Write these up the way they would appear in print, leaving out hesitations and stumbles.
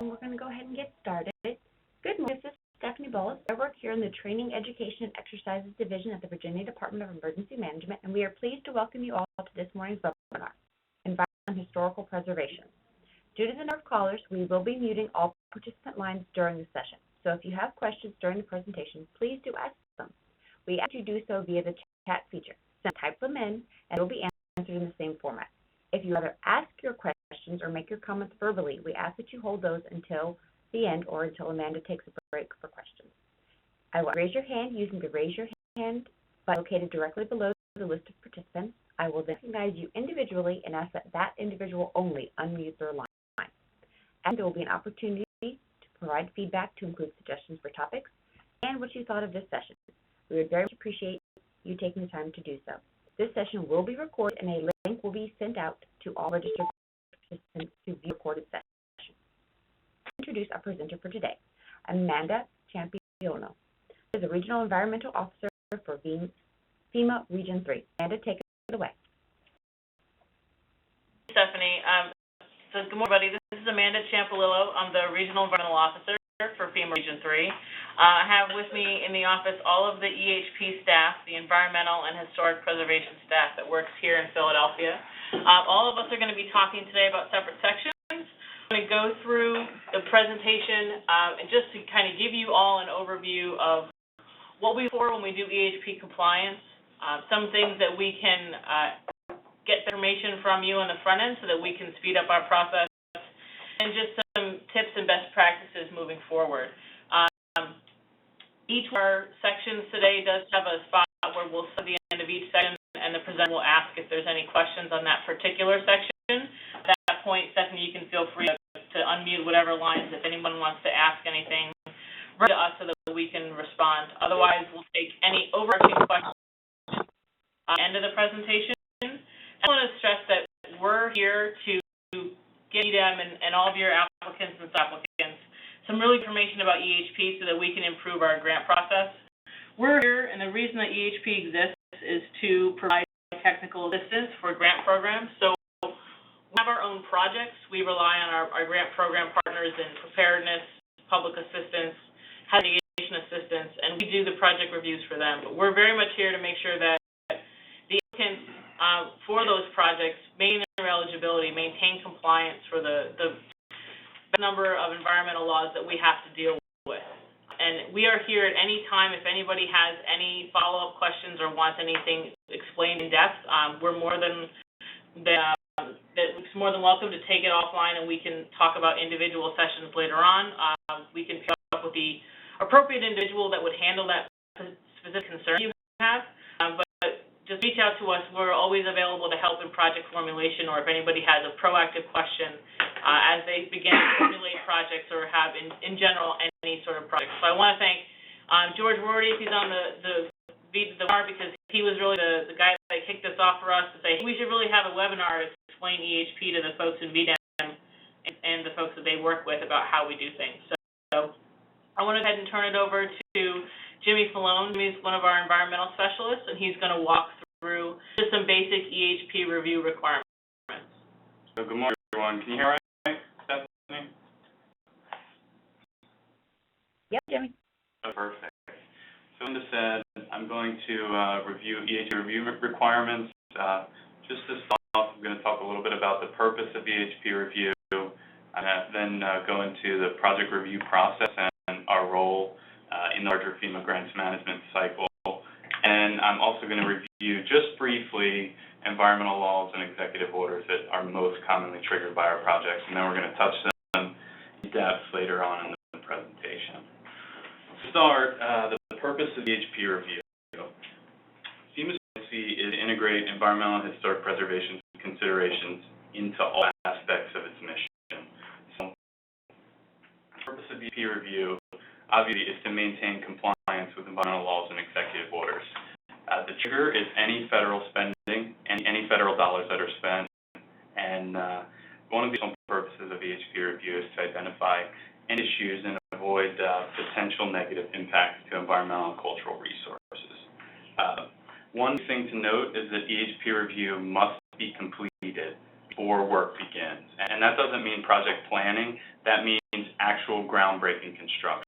We're going to go ahead and get started. Good morning, this is Stephanie Bullis. I work here in the Training, Education, and Exercises Division at the Virginia Department of Emergency Management, and we are pleased to welcome you all to this morning's webinar, Environmental and Historical Preservation. Due to the number of callers, we will be muting all participant lines during the session. So if you have questions during the presentation, please do ask them. We ask you to do so via the chat feature. So type them in, and they will be answered in the same format. If you rather ask your questions or make your comments verbally, we ask that you hold those until the end or until Amanda takes a break for questions. I will raise your hand using the Raise Your Hand button located directly below the list of participants. I will then recognize you individually and ask that individual only unmute their line. And there will be an opportunity to provide feedback to include suggestions for topics and what you thought of this session. We would very much appreciate you taking the time to do so. This session will be recorded and a link will be sent out to all registered participants to view the recorded session. Introduce our presenter for today, Amanda Ciampolillo, who is the Regional Environmental Officer for FEMA Region III. Amanda, take it away. Stephanie. So good morning, everybody. This is Amanda Ciampolillo. I'm the Regional Environmental Officer for FEMA Region III. I have with me in the office all of the EHP staff, the Environmental and Historic Preservation staff that works here in Philadelphia. All of us are going to be talking today about separate sections. I'm going to go through the presentation and just to kind of give you all an overview of what we look for when we do EHP compliance, some things that we can get information from you on the front end so that we can speed up our process, and just some tips and best practices moving forward. Each of our sections today does have a spot where we'll see the end of each section, and the presenter will ask if there's any questions on that particular section. At that point, Stephanie, you can feel free to unmute whatever lines if anyone wants to ask anything to us so that we can respond. Otherwise, we'll take any overarching questions at the end of the presentation. I want to stress that we're here to give them and all of your applicants and sub-applicants some real information about EHP so that we can improve our grant process. We're here, and the reason that EHP exists is to provide technical assistance for grant programs. So we have our own projects. We rely on our grant program partners in preparedness, public assistance, mitigation assistance, and we do the project reviews for them. But we're very much here to make sure that the applicants for those projects maintain their eligibility, maintain compliance for the number of environmental laws that we have to deal with. And we are here at any time if anybody has any follow-up questions or wants anything explained in depth. We're more than welcome to take it offline, and we can talk about individual sessions later on. We can pick up with the appropriate individual that would handle that specific concern you have. But just reach out to us. We're always available to help in project formulation, or if anybody has a proactive question as they begin to formulate projects or have, in general, any sort of project. So I want to thank George Rorty, if he's on the webinar, because he was really the guy that kicked this off for us to say, we should really have a webinar to explain EHP to the folks in VDEM and the folks that they work with about how we do things. So I want to go ahead and turn it over to Jimmy Falone. Jimmy's one of our environmental specialists, and he's going to walk through just some basic EHP review requirements. So good morning, everyone. Can you hear me, Stephanie? Yep, Jimmy. Oh, perfect. So as said, I'm going to review EHP review requirements. Just to start off, I'm going to talk a little bit about the purpose of EHP review, and then go into the project review process and our role in the larger FEMA grants management cycle. And I'm also going to review just briefly environmental laws and executive orders that are most commonly triggered by our projects, and then we're going to touch them in depth later on in the presentation. To start, the purpose of the EHP review. FEMA's policy is to integrate environmental and historic preservation considerations into all aspects of its mission. So the purpose of the EHP review, obviously, is to maintain compliance with environmental laws and executive orders. The trigger is any federal spending and any federal dollars that are spent. And one of the purposes of EHP review is to identify any issues and avoid potential negative impacts to environmental and cultural resources. One thing to note is that EHP review must be completed before work begins. And that doesn't mean project planning. That means actual groundbreaking construction.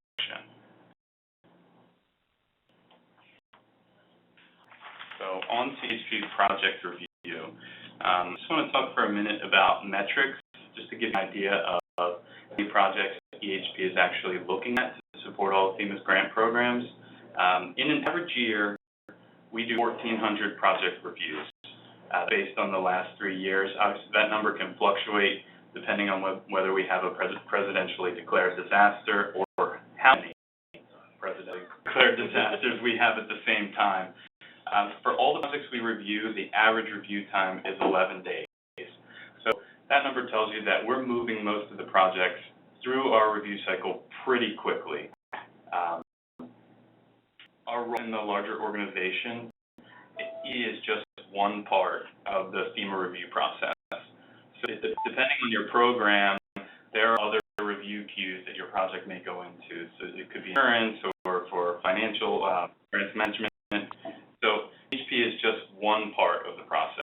So on to EHP project review. I just want to talk for a minute about metrics, just to give you an idea of the projects EHP is actually looking at to support all of FEMA's grant programs. In an average year, we do 1,400 project reviews based on the last 3 years. Obviously, that number can fluctuate depending on whether we have a presidentially declared disaster or how many presidentially declared disasters we have at the same time. For all the projects we review, the average review time is 11 days. So that number tells you that we're moving most of the projects through our review cycle pretty quickly. Our role in the larger organization is just one part of the FEMA review process. So depending on your program, there are other review queues that your project may go into. So it could be insurance or for financial grants management. So EHP is just one part of the process,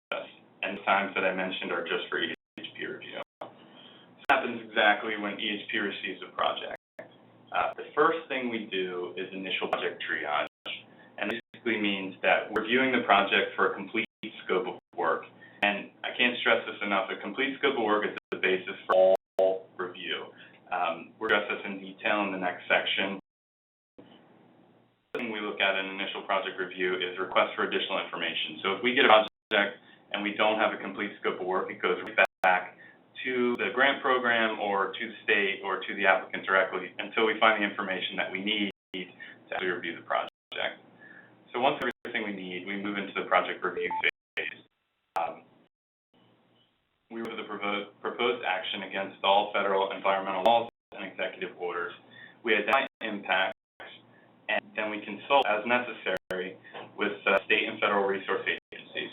and the times that I mentioned are just for EHP review. This happens exactly when EHP receives a project. The first thing we do is initial project triage, and this basically means that we're reviewing the project for a complete scope of work. And I can't stress this enough, a complete scope of work is the basis for all review. We'll address this in detail in the next section. The thing we look at in initial project review is requests for additional information. So if we get a project and we don't have a complete scope of work, it goes right back to the grant program or to the state or to the applicant directly until we find the information that we need to actually review the project. So once we have everything we need, we move into the project review phase. We review the proposed action against all federal environmental laws and executive orders. We identify impacts, and then we consult as necessary with state and federal resource agencies.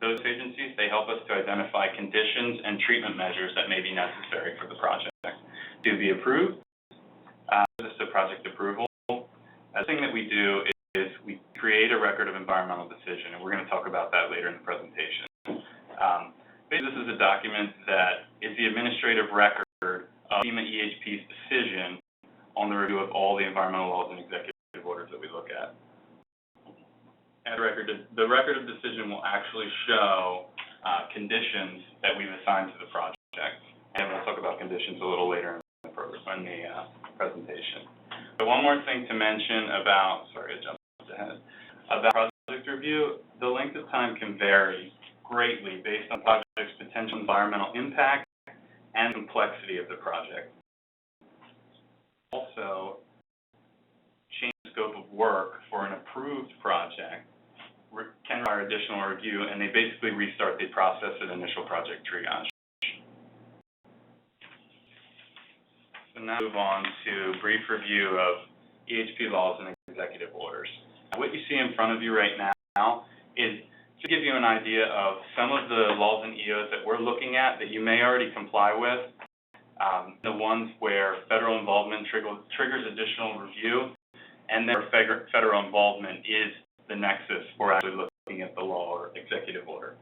Those agencies, they help us to identify conditions and treatment measures that may be necessary for the project to be approved. This is a project approval. The thing that we do is we create a record of environmental decision, and we're going to talk about that later in the presentation. Basically, this is a document that is the administrative record of FEMA EHP's decision on the review of all the environmental laws and executive orders that we look at. And the record of decision will actually show conditions that we've assigned to the project. And we'll talk about conditions a little later in the presentation. So one more thing to mention about, sorry, I jumped ahead, about project review, the length of time can vary greatly based on the project's potential environmental impact and complexity of the project. Also, change the scope of work for an approved project can require additional review, and they basically restart the process at initial project triage. So now move on to a brief review of EHP laws and executive orders. Now, what you see in front of you right now is to give you an idea of some of the laws and EOs that we're looking at that you may already comply with. The ones where federal involvement triggers additional review, and then federal involvement is the nexus for actually looking at the law or executive order.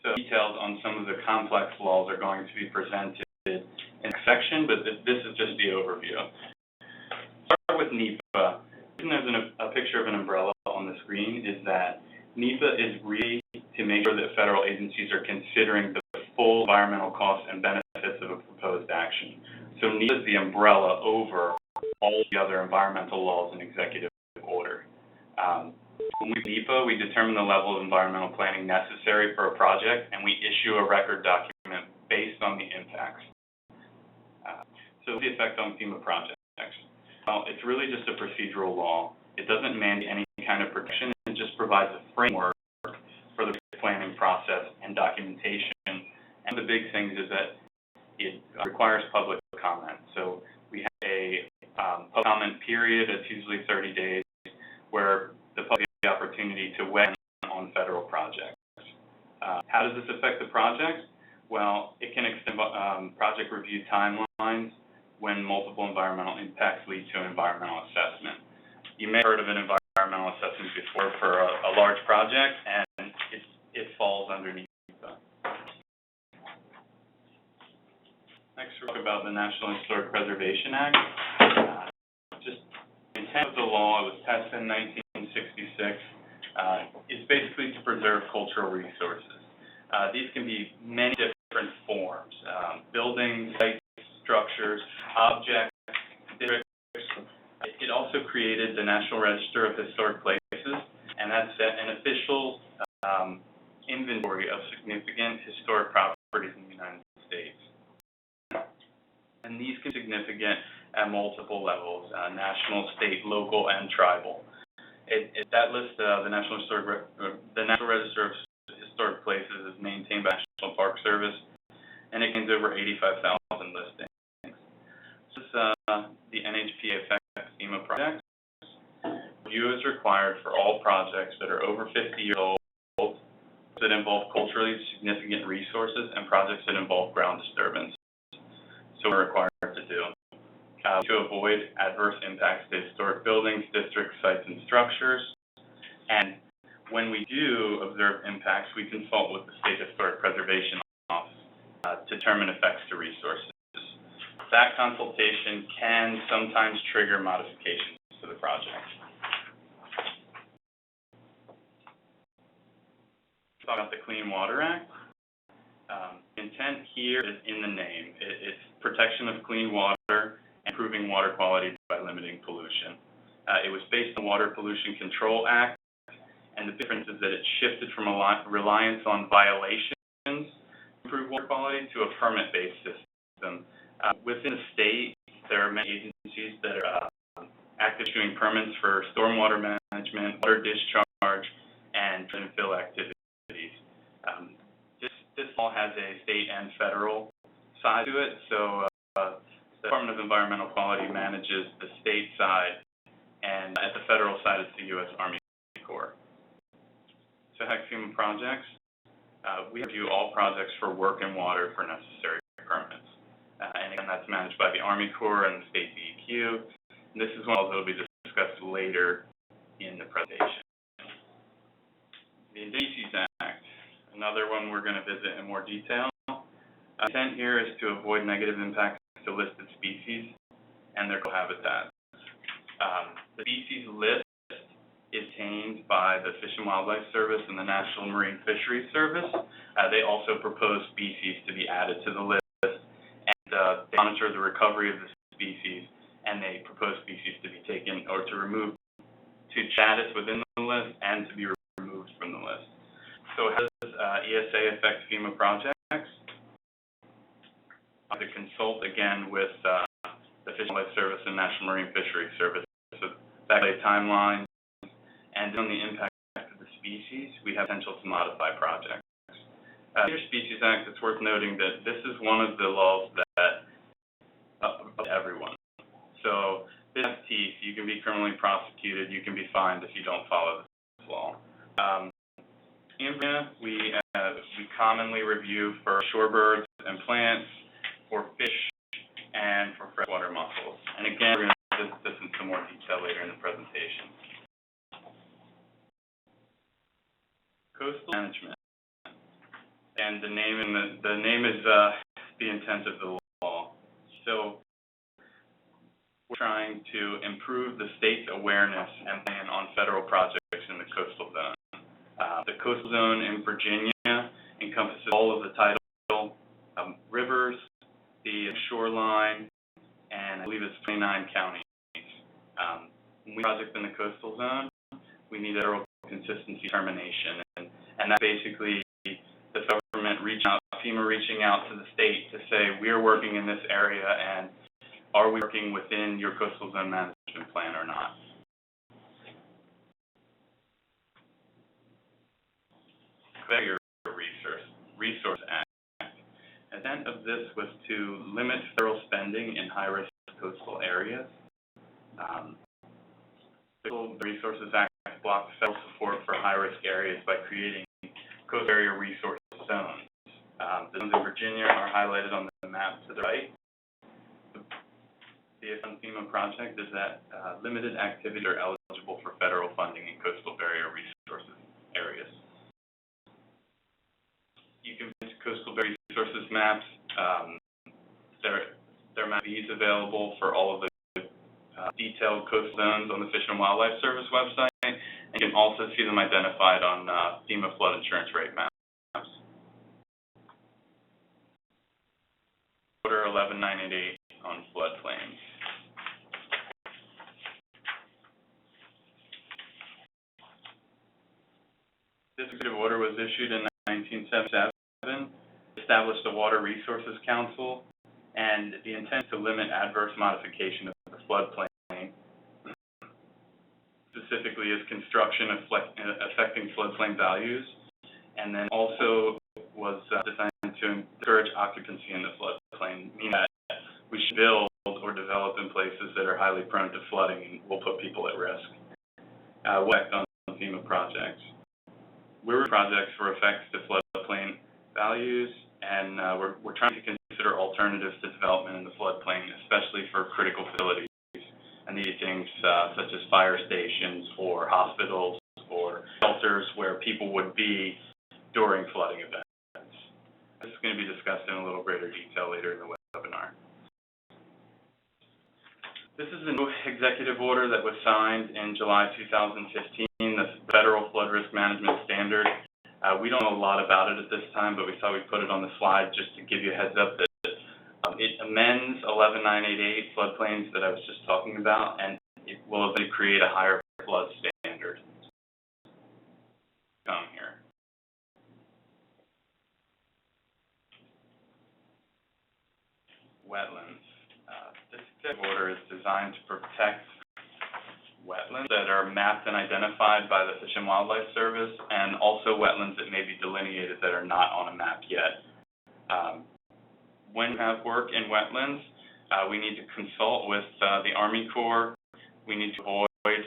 So details on some of the complex laws are going to be presented in the section, but this is just the overview. Start with NEPA. The reason there's a picture of an umbrella on the screen is that NEPA is really to make sure that federal agencies are considering the full environmental costs and benefits of a proposed action. So NEPA is the umbrella over all the other environmental laws and executive order. When we do NEPA, we determine the level of environmental planning necessary for a project, and we issue a record document based on the impacts. So the effect on FEMA projects. Well, it's really just a procedural law. It doesn't mandate any kind of protection. It just provides a framework for the planning process and documentation. And the big things is that it requires public comment. So we have a public comment period. It's usually 30 days, where the public has the opportunity to weigh in on federal projects. How does this affect the project? Well, it can extend project review timelines when multiple environmental impacts lead to an environmental assessment. You may have heard of an environmental assessment before for a large project, and it falls underneath NEPA. the National Historic Preservation Act. Just the intent of the law, it was passed in 1966, is basically to preserve cultural resources. These can be many different forms, buildings, sites, structures, objects, districts. It also created the National Register of Historic Places, and that's an official inventory of significant historic properties in the United States. And these can be significant at multiple levels, national, state, local, and tribal. That list, the National Register of Historic Places is maintained by the National Park Service, and it contains over 85,000 listings. This is the NHPA affects FEMA projects. Review is required for all projects that are over 50 years old, that involve culturally significant resources, and projects that involve ground disturbance. So we're required to do. To avoid adverse impacts to historic buildings, districts, sites, and structures. And when we do observe impacts, we consult with the State Historic Preservation Office to determine effects to resources. That consultation can sometimes trigger modifications to the project. Talk about the Clean Water Act. The intent here is in the name. It's protection of clean water, improving water quality by limiting pollution. It was based on the Water Pollution Control Act, and the difference is that it shifted from a reliance on violations to improve water quality to a permit-based system. Within the state, there are many agencies that are active issuing permits for stormwater management, water discharge, and fill activities. This law has a state and federal side to it, so the Department of Environmental Quality manages the state side, and at the federal side, it's the U.S. Army Corps. So FEMA projects, we review all projects for work and water for necessary permits. And again, that's managed by the Army Corps and the state DEQ. And this is one that will be discussed later in the presentation. The Species Act, another one we're going to visit in more detail. The intent here is to avoid negative impacts to listed species and their cohabitats. The species list is maintained by the Fish and Wildlife Service and the National Marine Fisheries Service. They also propose species to be added to the list, and they monitor the recovery of the species, and they propose species to be taken or to remove to status within the list and to be removed from the list. So how does ESA affect FEMA projects? To consult again with the Fish and Wildlife Service and National Marine Fisheries Service. So back to timelines and on the impact of the species, we have potential to modify projects. Under Species Act, it's worth noting that this is one of the laws that applies to everyone. So this has teeth. You can be criminally prosecuted. You can be fined if you don't follow this law. In FEMA, we commonly review for shorebirds and plants, for fish, and for freshwater mussels. And again, we're going to visit this in some more detail later in the presentation. Coastal management. And the name is the intent of the law. So we're trying to improve the state's awareness and plan on federal projects in the coastal zone. The coastal zone in Virginia encompasses all of the tidal rivers, the shoreline, and I believe it's 29 counties. When we project in the coastal zone, we need a federal consistency determination, and that's basically the government FEMA reaching out to the state to say, we're working in this area, and are we working within your coastal zone management plan or not? Fair Resource Act. The intent of this was to limit federal spending in high-risk coastal areas. The Coastal Resources Act blocks federal support for high-risk areas by creating coastal area resource zones. The zones in Virginia are highlighted on the map to the right. The FEMA project is that limited activities are eligible for federal funding in coastal barrier resources areas. You can visit coastal barrier resources maps. They're sheets available for all of the detailed coastal zones on the Fish and Wildlife Service website, and you can also see them identified on FEMA flood insurance rate maps. Order 11988 on floodplains. This executive order was issued in 1977, established the Water Resources Council, and the intent to limit adverse modification of the floodplain, specifically is construction affecting floodplain values, and then also was designed to encourage occupancy in the floodplain, meaning that we should build or develop in places that are highly prone to flooding and will put people at risk. Work on FEMA projects. We're projects for effects to floodplain values, and we're trying to consider alternatives to development in the floodplain, especially for critical facilities and these things such as fire stations or hospitals or shelters where people would be during flooding events. This is going to be discussed in a little greater detail later in the webinar. This is a new executive order that was signed in July 2015, the Federal Flood Risk Management Standard. We don't know a lot about it at this time, but we thought we'd put it on the slide just to give you a heads up that it amends 11988 floodplains that I was just talking about, and it will eventually create a higher flood standard. Come here. Wetlands. This executive order is designed to protect wetlands that are mapped and identified by the Fish and Wildlife Service, and also wetlands that may be delineated that are not on a map yet. When we have work in wetlands, we need to consult with the Army Corps. We need to avoid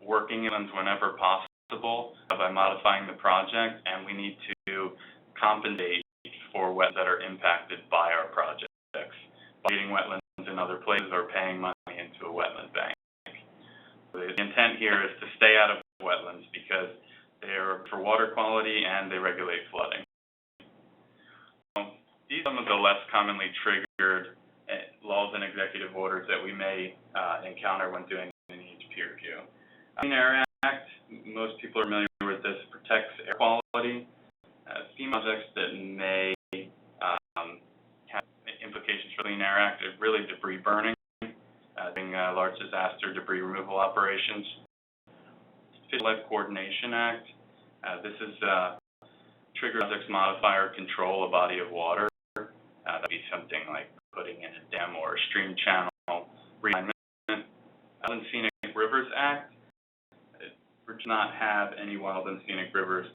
working in wetlands whenever possible by modifying the project, and we need to compensate for wetlands that are impacted by our projects, by creating wetlands in other places or paying money into a wetland bank. The intent here is to stay out of wetlands because they're for water quality and they regulate flooding. These are some of the less commonly triggered laws and executive orders that we may encounter when doing an EHP review. Clean Air Act, most people are familiar with this, protects air quality. FEMA projects that may have implications for Clean Air Act are really debris burning, doing large disaster debris removal operations. Fish and Wildlife Coordination Act, this is trigger projects modify or control a body of water. That'd be something like putting in a dam or a stream channel realignment. Wild and Scenic Rivers Act, we do not have any wild and scenic rivers,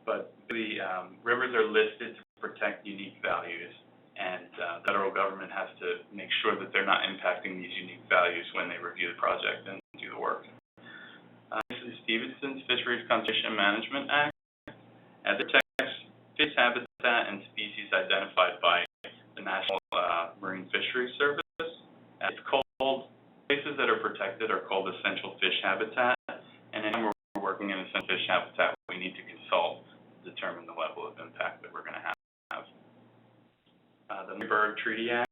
but the rivers are listed to protect unique values, and the federal government has to make sure that they're not impacting these unique values when they review the project and do the work. This is Stevenson's Fisheries Conservation Management Act. It protects fish habitat and species identified by the National Marine Fisheries Service. It's called, places that are protected are called essential fish habitat, and anytime we're working in essential fish habitat, we need to consult to determine the level of impact that we're going to have. The Bird Treaty Act,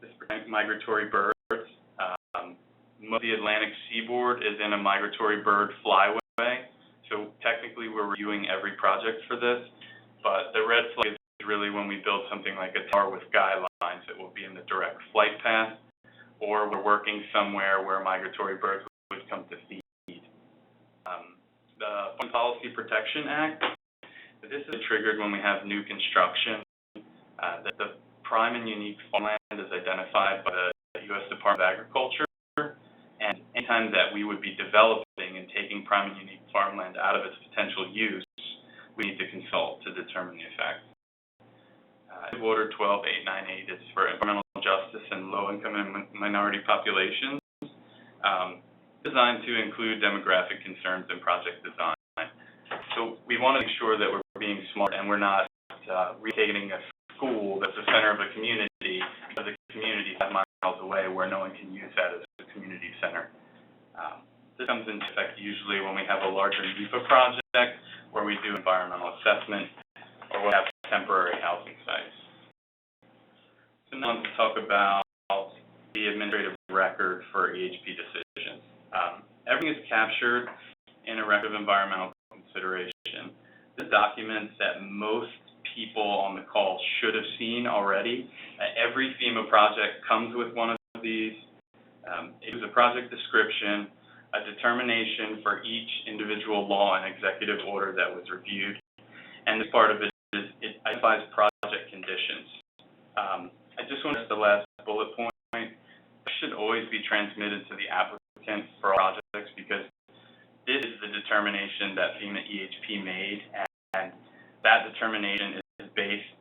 this protects migratory birds. Most of the Atlantic seaboard is in a migratory bird flyway, so technically we're reviewing every project for this, but the red flag is really when we build something like a tower with guidelines that will be in the direct flight path, or we're working somewhere where migratory birds would come to feed. The Foreign Policy Protection Act, this is triggered when we have new construction. That the prime and unique farmland is identified by the U.S. Department of Agriculture, and anytime that we would be developing and taking prime and unique farmland out of its potential use, we need to consult to determine the effect. Order 12898 is for environmental justice and low-income and minority populations, designed to include demographic concerns in project design. So we want to make sure that we're being smart and we're not retaking a school that's the center of a community because the community is 5 miles away where no one can use that as a community center. This comes into effect usually when we have a larger NEPA project where we do environmental assessment or we have temporary housing sites. So now let's talk about the administrative record for EHP decisions. Everything is captured in a record of environmental consideration. The documents that most people on the call should have seen already. Every FEMA project comes with one of these. It was a project description, a determination for each individual law and executive order that was reviewed, and this part of it is it identifies project conditions. I just want to the last bullet point. It should always be transmitted to the applicant for projects because this is the determination that FEMA EHP made, and that determination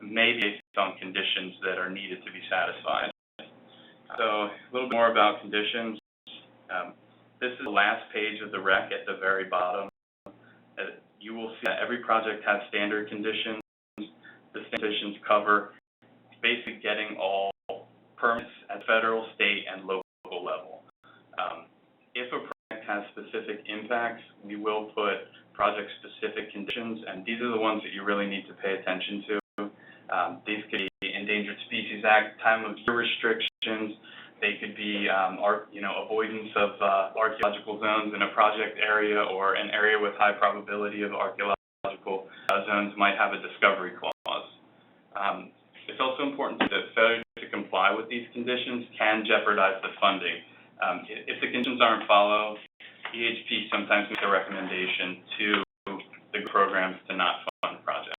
may be based on conditions that are needed to be satisfied. So a little bit more about conditions. This is the last page of the rec at the very bottom. You will see that every project has standard conditions. The conditions cover basically getting all permits at federal, state, and local level. If a project has specific impacts, we will put project-specific conditions, and these are the ones that you really need to pay attention to. These could be Endangered Species Act, time of year restrictions. They could be, avoidance of archaeological zones in a project area, or an area with high probability of archaeological zones might have a discovery clause. It's also important that failure to comply with these conditions can jeopardize the funding. If the conditions aren't followed, EHP sometimes makes a recommendation to the programs to not fund projects.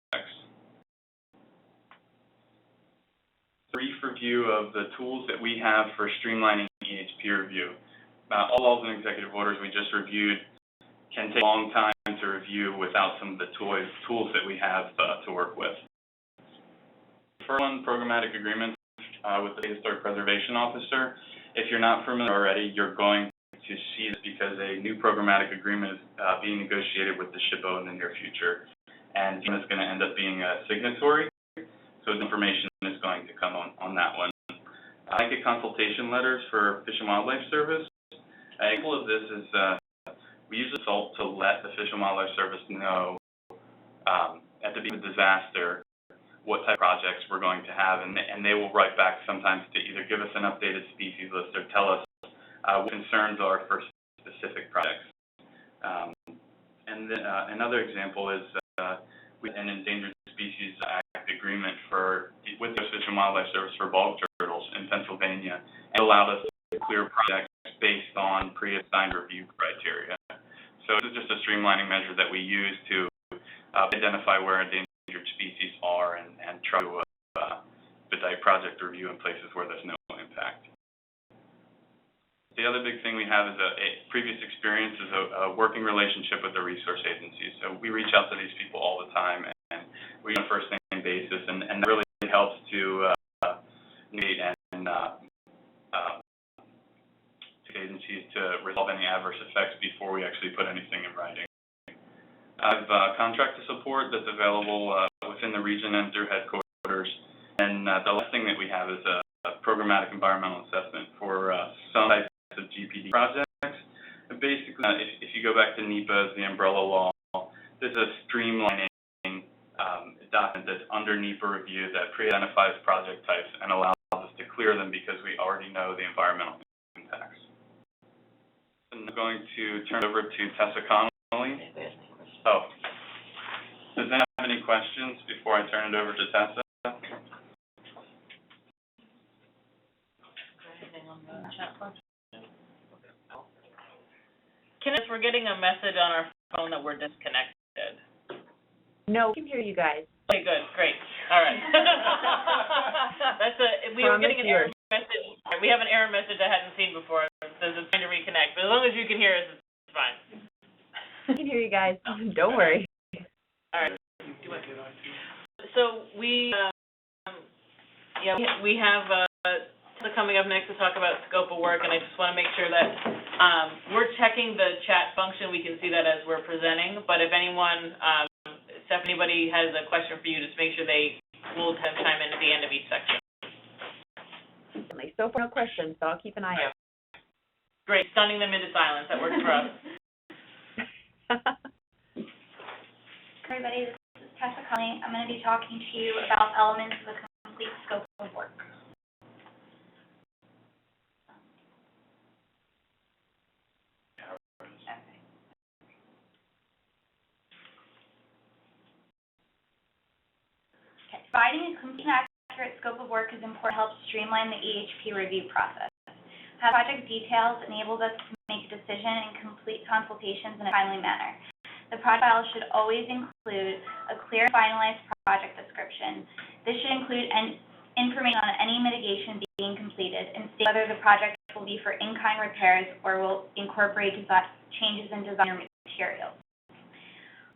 Brief review of the tools that we have for streamlining EHP review. All laws and executive orders we just reviewed can take a long time to review without some of the tools that we have to work with. First one, programmatic agreements with the Historic Preservation Officer. If you're not familiar already, you're going to see this because a new programmatic agreement is being negotiated with the SHPO in the near future, and FEMA is going to end up being a signatory, so the information is going to come on that one. Blanket consultation letters for Fish and Wildlife Service. An example of this is we use a SALT to let the Fish and Wildlife Service know at the beginning of the disaster what type of projects we're going to have, and they will write back sometimes to either give us an updated species list or tell us what concerns are for specific projects. And then another example is with an Endangered Species Act agreement with the Fish and Wildlife Service for bog turtles in Pennsylvania, and allowed us to clear projects based on pre-assigned review criteria. So this is just a streamlining measure that we use to identify where endangered species are and try to expedite project review in places where there's no impact. The other big thing we have is a previous experience is a working relationship with the resource agencies. So we reach out to these people all the time, and we on a first name basis, and that really helps to negate and agencies to resolve any adverse effects before we actually put anything in writing. I have contractor support that's available within the region and through headquarters. And the last thing that we have is a programmatic environmental assessment for some types of GPD projects. And basically, if you go back to NEPA as the umbrella law, there's a streamlining document that's under NEPA review that pre-identifies project types and allows us to clear them because we already know the environmental impacts. I'm going to turn it over to Tessa Connolly. Oh, does anyone have any questions before I turn it over to Tessa? We're getting a message on our phone that we're disconnected. No, we can hear you guys. Okay, good, great. All right. We were getting an error message. We have an error message I hadn't seen before. It says it's trying to reconnect, but as long as you can hear us, it's fine. I can hear you guys. Don't worry. All right. So we have coming up next to talk about scope of work, and I just want to make sure that we're checking the chat function. We can see that as we're presenting, but if anyone, if anybody has a question for you, just make sure they will chime in at the end of each section. So far, no questions, so I'll keep an eye out. Great, stunning them into silence. That works for us. Everybody, this is Tessa Connolly. I'm going to be talking to you about elements of the complete scope of work. Providing a complete and accurate scope of work is important to help streamline the EHP review process. Have project details enables us to make a decision and complete consultations in a timely manner. The project file should always include a clear and finalized project description. This should include information on any mitigation being completed and state whether the project will be for in-kind repairs or will incorporate changes in design or materials.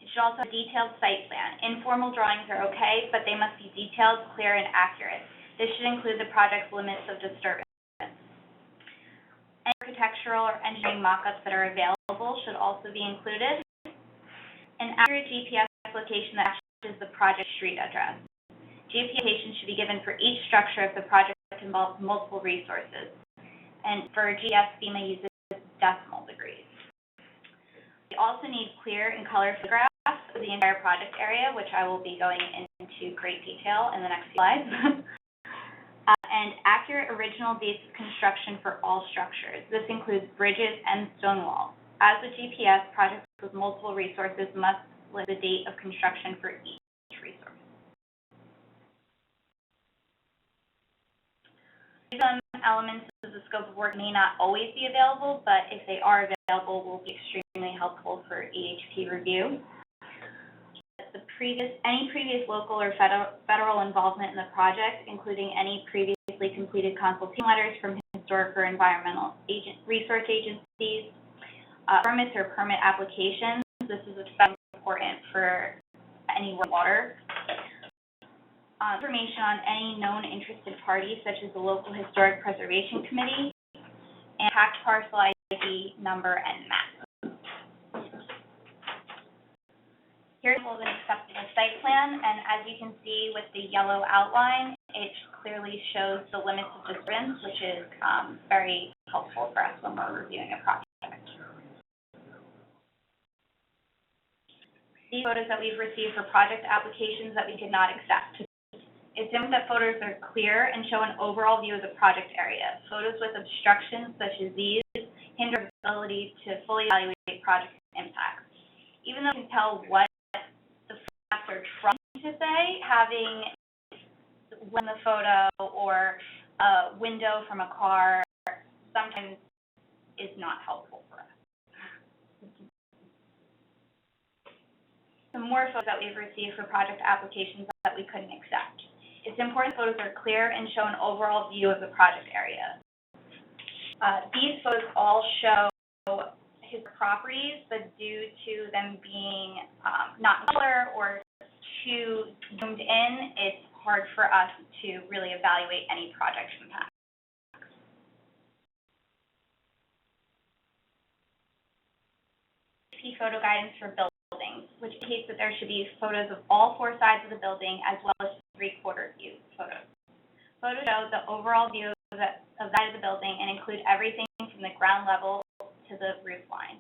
It should also have a detailed site plan. Informal drawings are okay, but they must be detailed, clear, and accurate. This should include the project's limits of disturbance. Any architectural or engineering mock-ups that are available should also be included. An accurate GPS location that matches the project street address. GPS location should be given for each structure if the project involves multiple resources. And for GS, FEMA uses decimal degrees. We also need clear and color photographs of the entire project area, which I will be going into great detail in the next slides. And accurate original dates of construction for all structures. This includes bridges and stone walls. As with GPS, projects with multiple resources must list the date of construction for each resource. Some elements of the scope of work may not always be available, but if they are available, will be extremely helpful for EHP review. Any previous local or federal involvement in the project, including any previously completed consultation letters from historic or environmental resource agencies, permits or permit applications. This is especially important for any water. Information on any known interested parties, such as the local historic preservation committee, and tax parcel ID number and map. Here's an acceptable site plan, and as you can see with the yellow outline, it clearly shows the limits of disturbance, which is very helpful for us when we're reviewing a project. These photos that we've received for project applications that we could not accept. It's important that photos are clear and show an overall view of the project area. Photos with obstructions such as these hinder our ability to fully evaluate project impacts. Even though we can tell what the facts are trying to say, having in the photo or a window from a car sometimes is not helpful for us. Some more photos that we've received for project applications that we couldn't accept. It's important photos are clear and show an overall view of the project area. These photos all show his properties, but due to them being not in color or too zoomed in, it's hard for us to really evaluate any project impact. Photo guidance for buildings, which indicates that there should be photos of all four sides of the building as well as three-quarter view photos. Photos show the overall view of the building and include everything from the ground level to the roof line.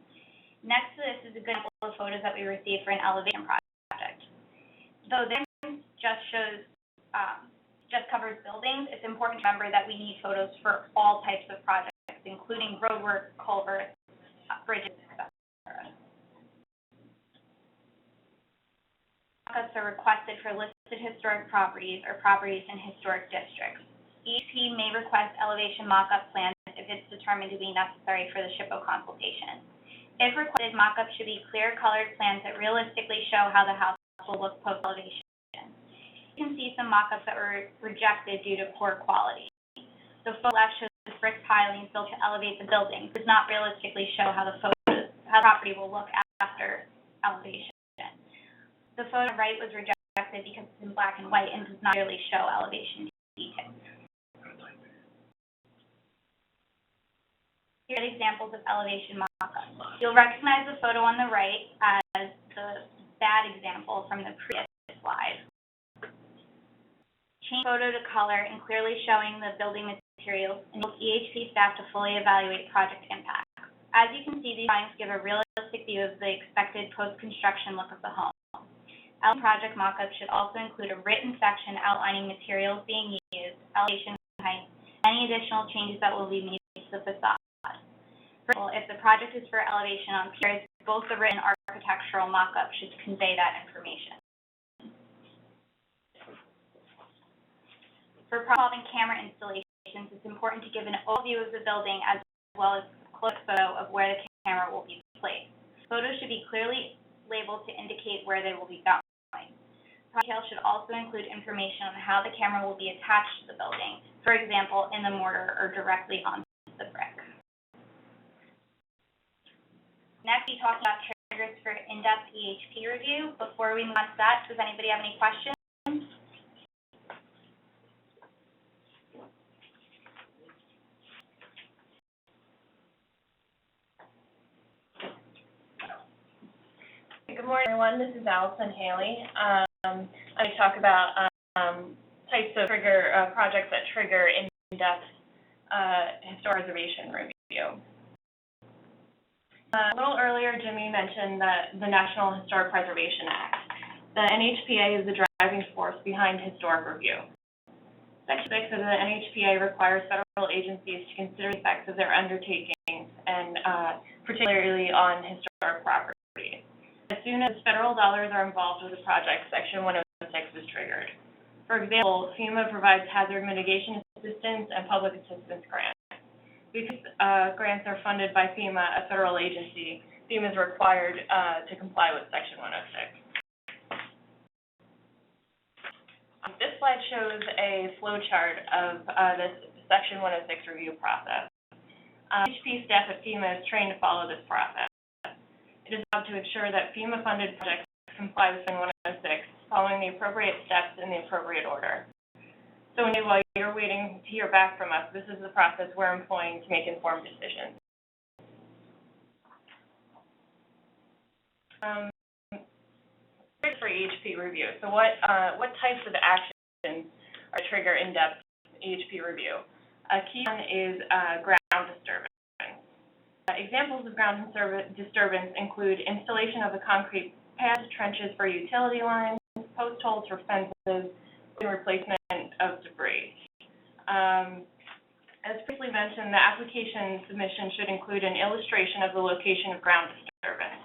Next to this is a good example of photos that we received for an elevation project. Though this just covers buildings, it's important to remember that we need photos for all types of projects, including roadwork, culverts, bridges, etc. Mock-ups are requested for listed historic properties or properties in historic districts. EHP may request elevation mock-up plans if it's determined to be necessary for the SHPO consultation. If requested, mock-ups should be clear colored plans that realistically show how the house will look post-elevation. You can see some mock-ups that were rejected due to poor quality. The photo left shows brick pilings built to elevate the building. It does not realistically show how the property will look after elevation. The photo right was rejected because it's in black and white and does not really show elevation details. Here are examples of elevation mock-ups. You'll recognize the photo on the right as the bad example from the previous slide. Change photo to color and clearly showing the building materials enables EHP staff to fully evaluate project impact. As you can see, these drawings give a realistic view of the expected post-construction look of the home. Project mock-up should also include a written section outlining materials being used, elevation height, any additional changes that will be made to the facade. For example, if the project is for elevation on piers, both the written architectural mock-up should convey that information. For problem-solving camera installations, it's important to give an overview of the building as well as a close photo of where the camera will be placed. Photos should be clearly labeled to indicate where they will be going. Details should also include information on how the camera will be attached to the building, for example, in the mortar or directly onto the brick. Next, we talk about triggers for in-depth EHP review. Before we move on to that, does anybody have any questions? Good morning, everyone. This is Allison Haley. I'm going to talk about types of projects that trigger in-depth historic preservation review. A little earlier, Jimmy mentioned the National Historic Preservation Act. The NHPA is the driving force behind historic review. Section 6 of the NHPA requires federal agencies to consider the effects of their undertakings, and particularly on historic property. As soon as federal dollars are involved with a project, Section 106 is triggered. For example, FEMA provides hazard mitigation assistance and public assistance grants. Because grants are funded by FEMA, a federal agency, FEMA is required to comply with Section 106. This slide shows a flow chart of this Section 106 review process. HP staff at FEMA is trained to follow this process. It is up to ensure that FEMA-funded projects comply with Section 106, following the appropriate steps in the appropriate order. So while you're waiting to hear back from us, this is the process we're employing to make informed decisions. For EHP review. So what types of actions are trigger in-depth EHP review? A key one is ground disturbance. Examples of ground disturbance include installation of the concrete pads, trenches for utility lines, post holes for fences, and replacement of debris. As previously mentioned, the application submission should include an illustration of the location of ground disturbance.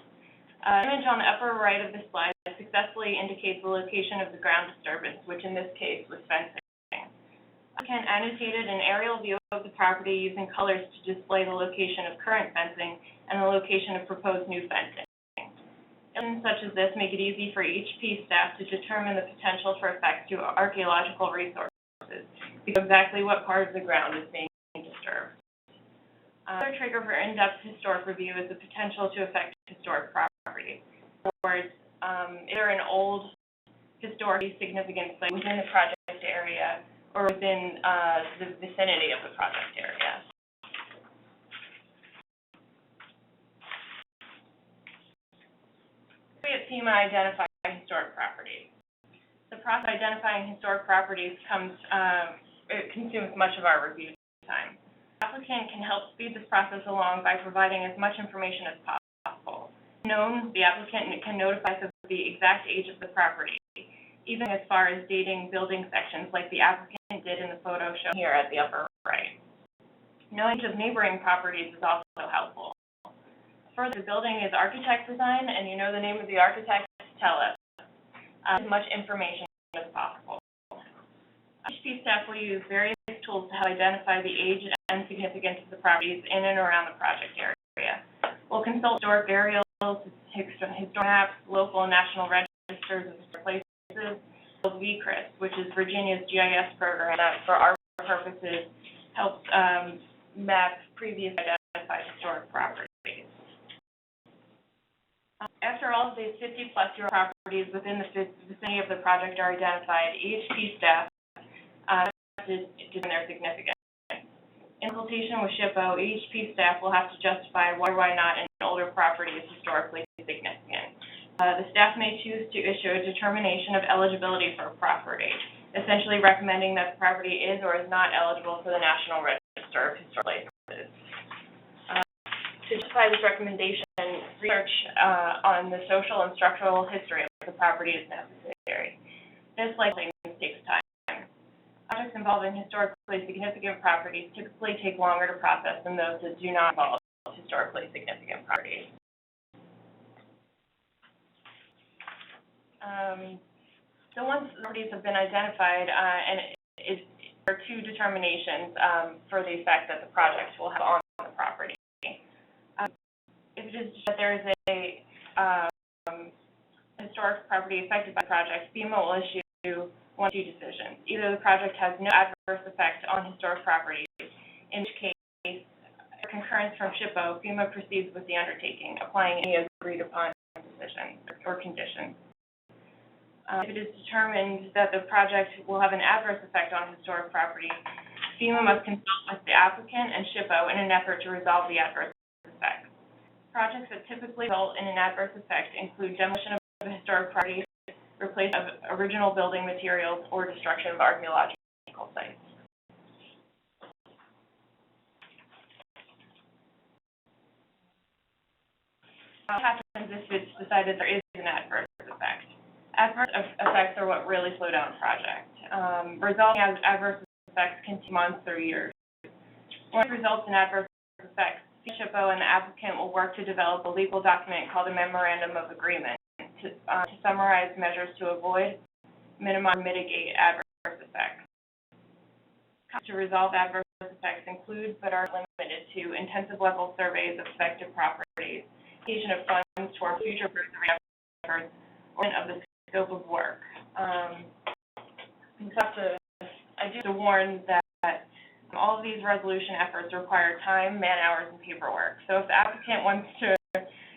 The image on the upper right of the slide successfully indicates the location of the ground disturbance, which in this case was fencing. The applicant annotated an aerial view of the property using colors to display the location of current fencing and the location of proposed new fencing. Elements such as this make it easy for EHP staff to determine the potential for effects to archaeological resources, because exactly what part of the ground is being disturbed. Another trigger for in-depth historic review is the potential to affect historic property. In other words, is there an old historically significant site within the project area or within the vicinity of the project area? We at FEMA identify historic properties. The process of identifying historic properties consumes much of our review time. The applicant can help speed this process along by providing as much information as possible. The applicant can notify us of the exact age of the property, even as far as dating building sections like the applicant did in the photo shown here at the upper right. Knowledge of neighboring properties is also helpful. Further, the building is architect design, and you know the name of the architect, tell us as much information as possible. HP staff will use various tools to help identify the age and significance of the properties in and around the project area. We'll consult historic aerials, historic maps, local and national registers of historic places, VCRIS, which is Virginia's GIS program that, for our purposes, helps map previously identified historic properties. After all of these 50-plus-year properties within the vicinity of the project are identified, EHP staff determine their significance. In consultation with SHPO, EHP staff will have to justify why or why not an older property is historically significant. The staff may choose to issue a determination of eligibility for a property, essentially recommending that the property is or is not eligible for the National Register of Historic Places. To justify this recommendation, research on the social and structural history of the property is necessary. This likely takes time. Projects involving historically significant properties typically take longer to process than those that do not involve historically significant properties. So once properties have been identified and two determinations for the effect that the project will have on the property. If it is that there is a historic property affected by the project, FEMA will issue one of two decisions. Either the project has no adverse effect on historic properties, in which case, concurrence from SHPO, FEMA proceeds with the undertaking, applying any agreed upon decisions or conditions. If it is determined that the project will have an adverse effect on historic property, FEMA must consult with the applicant and SHPO in an effort to resolve the adverse effect. Projects that typically result in an adverse effect include demolition of a historic property, replacement of original building materials, or destruction of archaeological sites. What happens if it's decided there is an adverse effect? Adverse effects are what really slow down a project. Resolving adverse effects can take months or years. When it results in adverse effects, SHPO and the applicant will work to develop a legal document called a Memorandum of Agreement to summarize measures to avoid, minimize, or mitigate adverse effects. To resolve adverse effects include, but are limited to, intensive level surveys of affected properties, allocation of funds toward future preservation efforts, or of the scope of work. I do have to warn that all of these resolution efforts require time, man-hours, and paperwork. So if the applicant wants to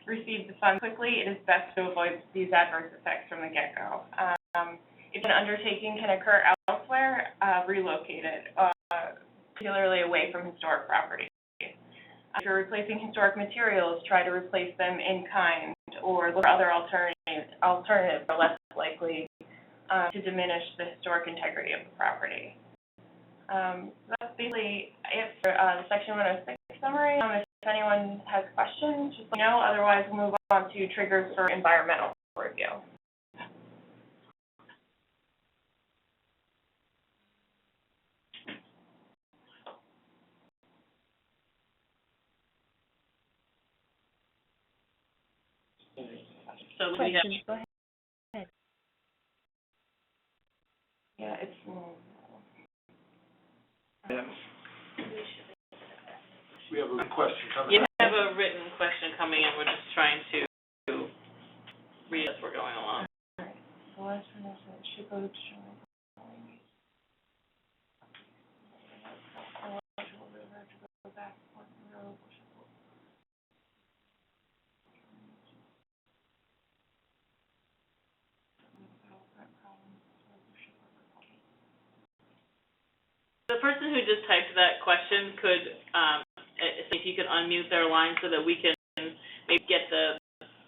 receive the funds quickly, it is best to avoid these adverse effects from the get-go. If an undertaking can occur elsewhere, relocate it, particularly away from historic property. If you're replacing historic materials, try to replace them in kind, or look for other alternatives are less likely to diminish the historic integrity of the property. That's basically it for the Section 106 summary. If anyone has questions, just let me know. Otherwise, we'll move on to triggers for environmental review. So we have, Questions, go ahead. Yeah, it's. We have a question coming. you have a written question coming in. We're just trying to read as we're going along. The last one is that should go to back on the road. The person who just typed that question could, if you could unmute their line so that we can maybe get the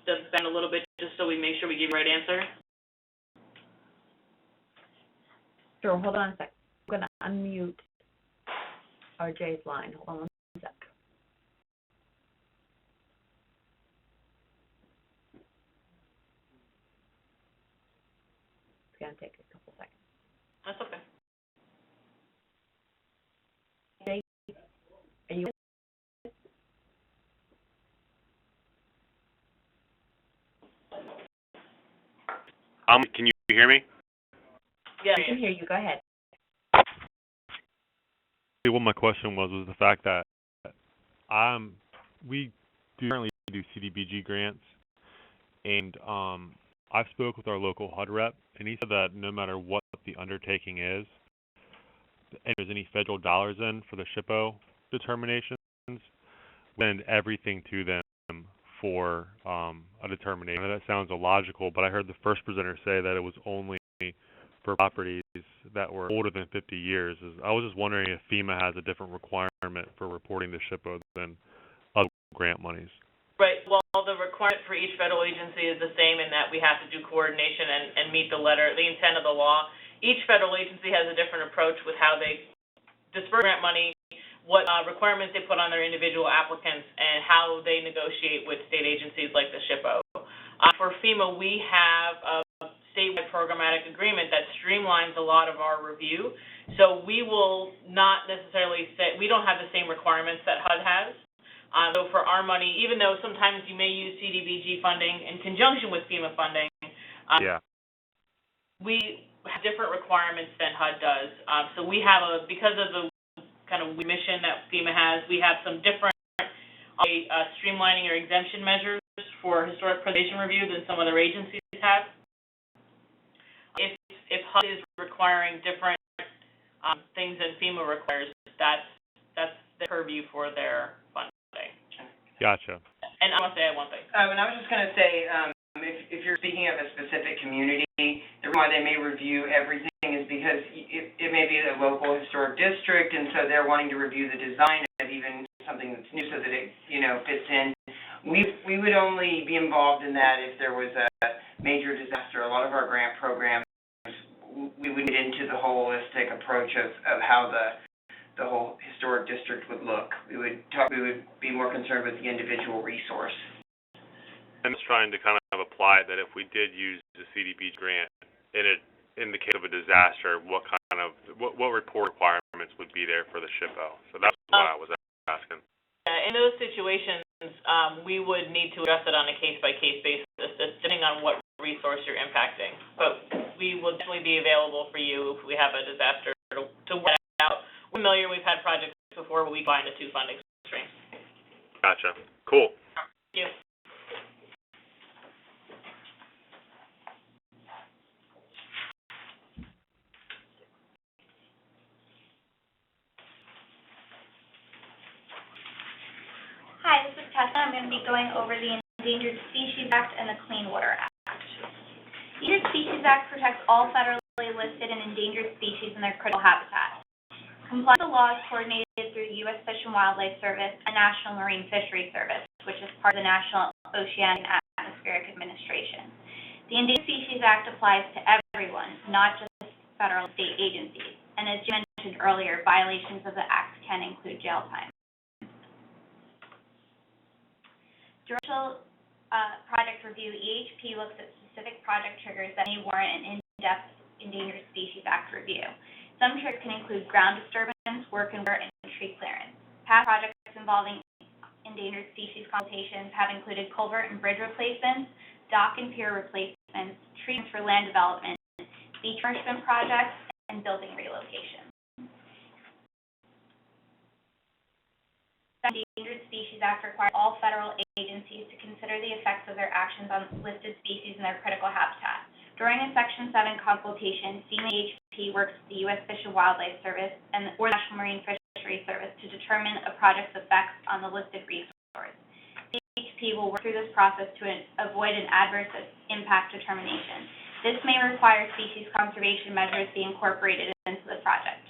bend a little bit, just so we make sure we give you the right answer. Sure, hold on a sec. I'm going to unmute RJ's line. Hold on one sec. It's going to take a couple seconds. That's okay. Are you? Can you hear me? Yeah. I can hear you. Go ahead. What my question was the fact that we currently do CDBG grants, and I spoke with our local HUD rep, and he said that no matter what the undertaking is, and there's any federal dollars in for the SHPO determinations, send everything to them for a determination. I know that sounds illogical, but I heard the first presenter say that it was only for properties that were older than 50 years. I was just wondering if FEMA has a different requirement for reporting to SHPO than other grant monies. Right. Well, the requirement for each federal agency is the same in that we have to do coordination and meet the intent of the law. Each federal agency has a different approach with how they disperse grant money, what requirements they put on their individual applicants, and how they negotiate with state agencies like the SHPO. For FEMA, we have a statewide programmatic agreement that streamlines a lot of our review. So we will not necessarily say, we don't have the same requirements that HUD has. So for our money, even though sometimes you may use CDBG funding in conjunction with FEMA funding, we have different requirements than HUD does. So we have because of the kind of mission that FEMA has, we have some different streamlining or exemption measures for historic preservation review than some other agencies have. If HUD is requiring different things than FEMA requires, that's the purview for their funding. Gotcha. And I want to add one thing. And I was just going to say, if you're speaking of a specific community, the reason why they may review everything is because it may be a local historic district, and so they're wanting to review the design of even something that's new so that it, fits in. We would only be involved in that if there was a major disaster. A lot of our grant programs, we would get into the holistic approach of how the whole historic district would look. We would be more concerned with the individual resource. I'm just trying to kind of apply that if we did use the CDBG grant in the case of a disaster, what report requirements would be there for the SHPO? So that's why I was asking. In those situations, we would need to address it on a case-by-case basis, depending on what resource you're impacting. But we will definitely be available for you if we have a disaster to work out. We're familiar, we've had projects before where we combine the two funding streams. Gotcha. Cool. Thank you. Hi, this is Tessa. I'm going to be going over the Endangered Species Act and the Clean Water Act. The Endangered Species Act protects all federally listed and endangered species and their critical habitats. Compliance with the law is coordinated through the U.S. Fish and Wildlife Service and National Marine Fisheries Service, which is part of the National Oceanic and Atmospheric Administration. The Endangered Species Act applies to everyone, not just federal and state agencies. And as you mentioned earlier, violations of the Act can include jail time. During project review, EHP looks at specific project triggers that may warrant an in-depth Endangered Species Act review. Some triggers can include ground disturbance, work and water, and tree clearance. Past projects involving endangered species consultations have included culvert and bridge replacements, dock and pier replacements, treatments for land development, beach nourishment projects, and building relocation. The Endangered Species Act requires all federal agencies to consider the effects of their actions on listed species and their critical habitat. During a Section 7 consultation, FEMA EHP works with the U.S. Fish and Wildlife Service or the National Marine Fisheries Service to determine a project's effects on the listed resource. The EHP will work through this process to avoid an adverse impact determination. This may require species conservation measures be incorporated into the project.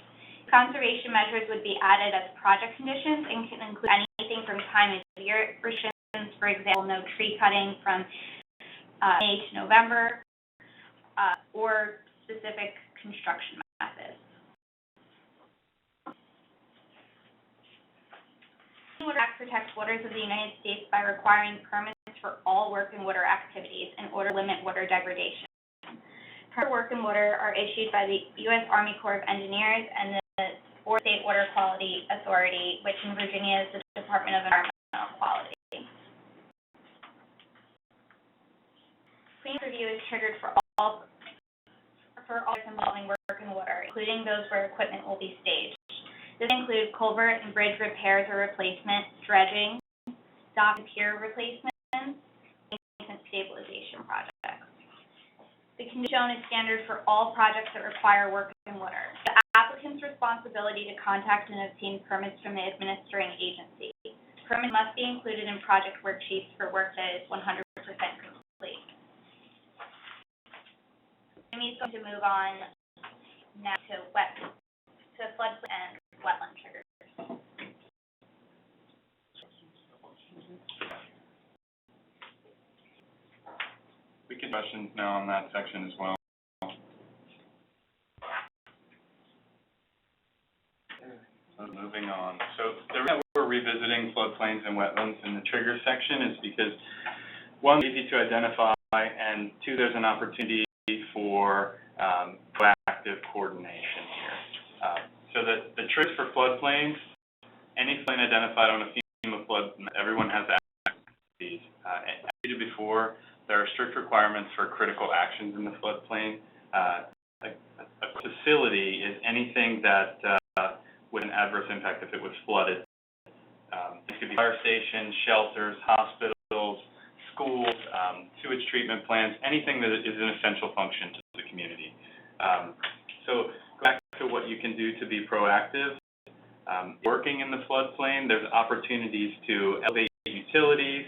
Conservation measures would be added as project conditions and can include anything from time of year restrictions, for example, no tree cutting from May to November, or specific construction methods. The Clean Water Act protects waters of the United States by requiring permits for all work and water activities in order to limit water degradation. Permits for work and water are issued by the U.S. Army Corps of Engineers and the State Water Quality Authority, which in Virginia is the Department of Environmental Quality. Clean review is triggered for all involving work and water, including those where equipment will be staged. This includes culvert and bridge repairs or replacement, dredging, dock and pier replacements, and stabilization projects. The condition is standard for all projects that require work and water. The applicant's responsibility to contact and obtain permits from the administering agency. Permits must be included in project worksheets for work that is 100% complete. Amy's going to move on now to floodplain and wetland triggers. We can questions now on that section as well. So moving on. So the reason we're revisiting floodplains and wetlands in the trigger section is because, one, it's easy to identify, and two, there's an opportunity for proactive coordination here. So the triggers for floodplains, any flood identified on a FEMA flood, everyone has access to these. As I stated before, there are strict requirements for critical actions in the floodplain. a facility is anything that with an adverse impact if it was flooded. It could be fire stations, shelters, hospitals, schools, sewage treatment plants, anything that is an essential function to the community. So back to what you can do to be proactive. Working in the floodplain, there's opportunities to elevate utilities,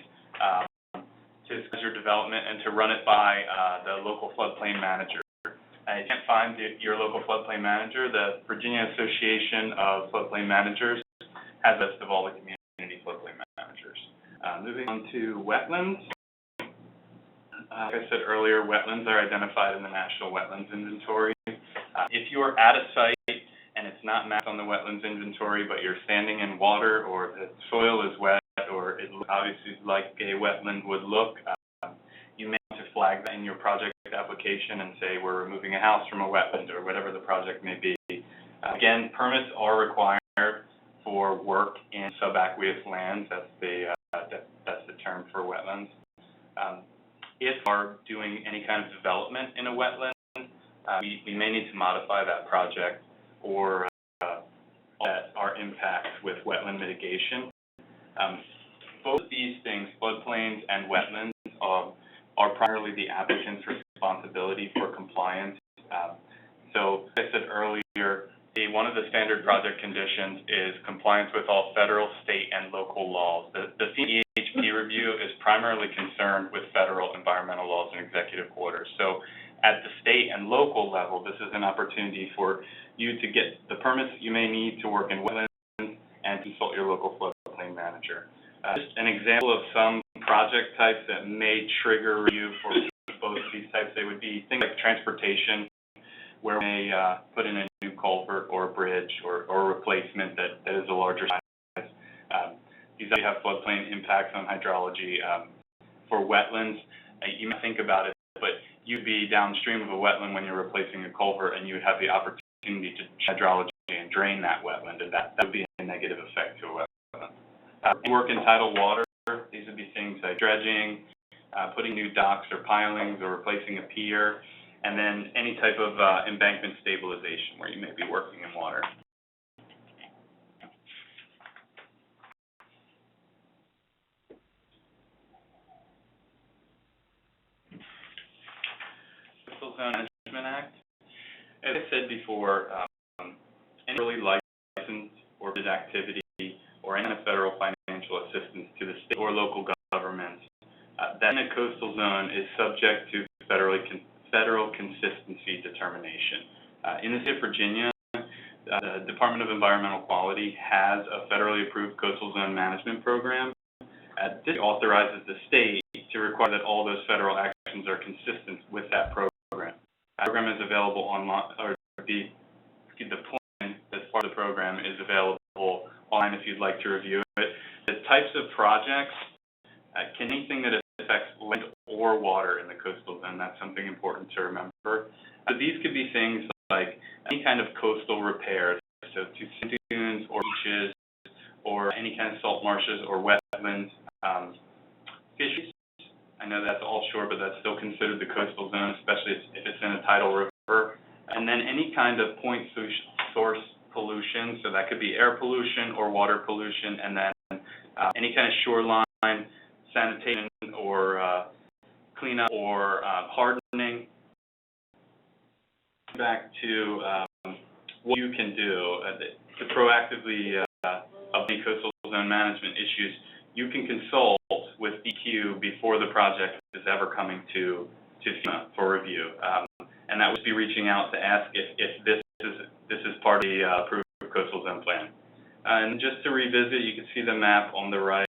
to schedule development, and to run it by the local floodplain manager. You can't find your local floodplain manager. The Virginia Association of Floodplain Managers has a list of all the community floodplain managers. Moving on to wetlands. Like I said earlier, wetlands are identified in the National Wetlands Inventory. If you're at a site and it's not mapped on the wetlands inventory, but you're standing in water or the soil is wet or it looks obviously like a wetland would look, you may want to flag that in your project application and say we're removing a house from a wetland or whatever the project may be. Again, permits are required for work in subaqueous lands. That's the term for wetlands. If we are doing any kind of development in a wetland, we may need to modify that project or that our impacts with wetland mitigation. Both of these things, floodplains and wetlands, are primarily the applicant's responsibility for compliance. So, as I said earlier, one of the standard project conditions is compliance with all federal, state, and local laws. The FEMA EHP review is primarily concerned with federal environmental laws and executive orders. So, at the state and local level, this is an opportunity for you to get the permits that you may need to work in wetlands and consult your local floodplain manager. Just an example of some project types that may trigger review for both of these types, they would be things like transportation, where we may put in a new culvert or a bridge or a replacement that is a larger size. These actually have floodplain impacts on hydrology. For wetlands, you might think about it, but you'd be downstream of a wetland when you're replacing a culvert, and you would have the opportunity to change hydrology and drain that wetland, and that would be a negative effect to a wetland. Work in tidal water, these would be things like dredging, putting new docks or pilings or replacing a pier, and then any type of embankment stabilization where you may be working in water. Coastal Zone Management Act. As I said before, any early license or bid activity or any kind of federal financial assistance to the state or local governments that in a coastal zone is subject to federal consistency determination. In the state of Virginia, the Department of Environmental Quality has a federally approved coastal zone management program. This authorizes the state to require that all those federal actions are consistent with that program. The program is available online, or the plan as part of the program is available online if you'd like to review it. The types of projects can anything that affects land or water in the coastal zone. That's something important to remember. So these could be things like any kind of coastal repairs, so to sand dunes or beaches, or any kind of salt marshes or wetlands. Fisheries, I know that's offshore, but that's still considered the coastal zone, especially if it's in a tidal river. And then any kind of point source pollution, so that could be air pollution or water pollution, and then any kind of shoreline sanitation or cleanup or hardening. Back to what you can do to proactively update coastal zone management issues. You can consult with DQ before the project is ever coming to FEMA for review, and that would be reaching out to ask if this is part of the approved coastal zone plan. And just to revisit, you can see the map on the right.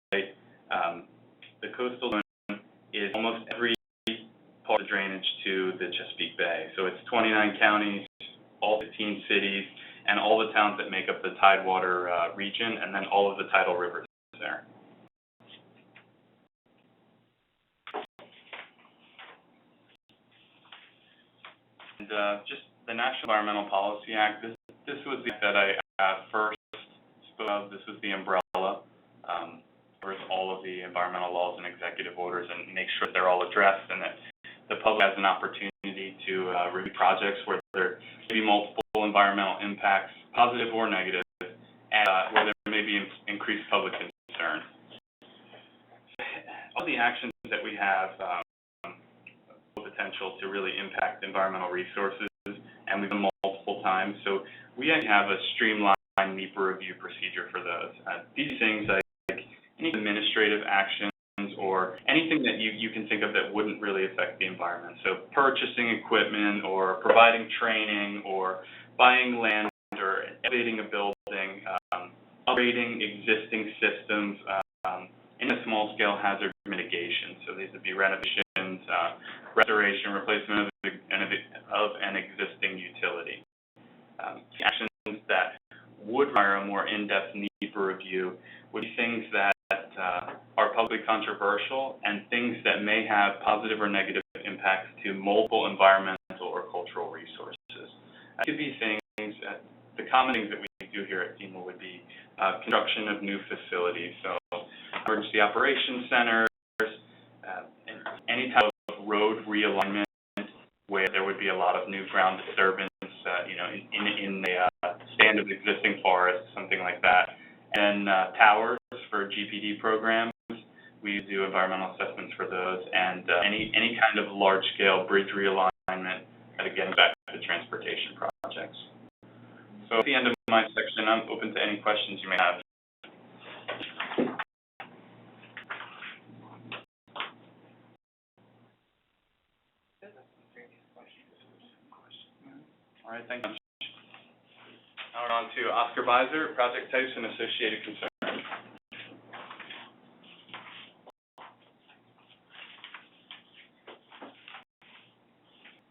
The coastal zone is almost every part of the drainage to the Chesapeake Bay. So it's 29 counties, all 15 cities, and all the towns that make up the Tidewater region, and then all of the tidal rivers there. And just the National Environmental Policy Act, this was the act that I first spoke of. This was the umbrella. Covers all of the environmental laws and executive orders and make sure they're all addressed and that the public has an opportunity to review projects where there may be multiple environmental impacts, positive or negative, and where there may be increased public concern. All the actions that we have potential to really impact environmental resources, and we've done multiple times. So we have a streamlined NEPA review procedure for those. These things like any administrative actions or anything that you can think of that wouldn't really affect the environment. So purchasing equipment or providing training or buying land or elevating a building, upgrading existing systems, and a small-scale hazard mitigation. So these would be renovations, restoration, replacement of an existing utility. Actions that would require a more in-depth NEPA review would be things that are publicly controversial and things that may have positive or negative impacts to multiple environmental or cultural resources. It could be things, the common things that we do here at FEMA would be construction of new facilities, so emergency operations centers, any type of road realignment where there would be a lot of new ground disturbance, in the stand of existing forests, something like that. And towers for GPD programs, we do environmental assessments for those, and any kind of large-scale bridge realignment, that again back to transportation projects. So at the end of my section, I'm open to any questions you may have. All right, thank you. Now we're on to Oscar Visor, project types and associated concerns.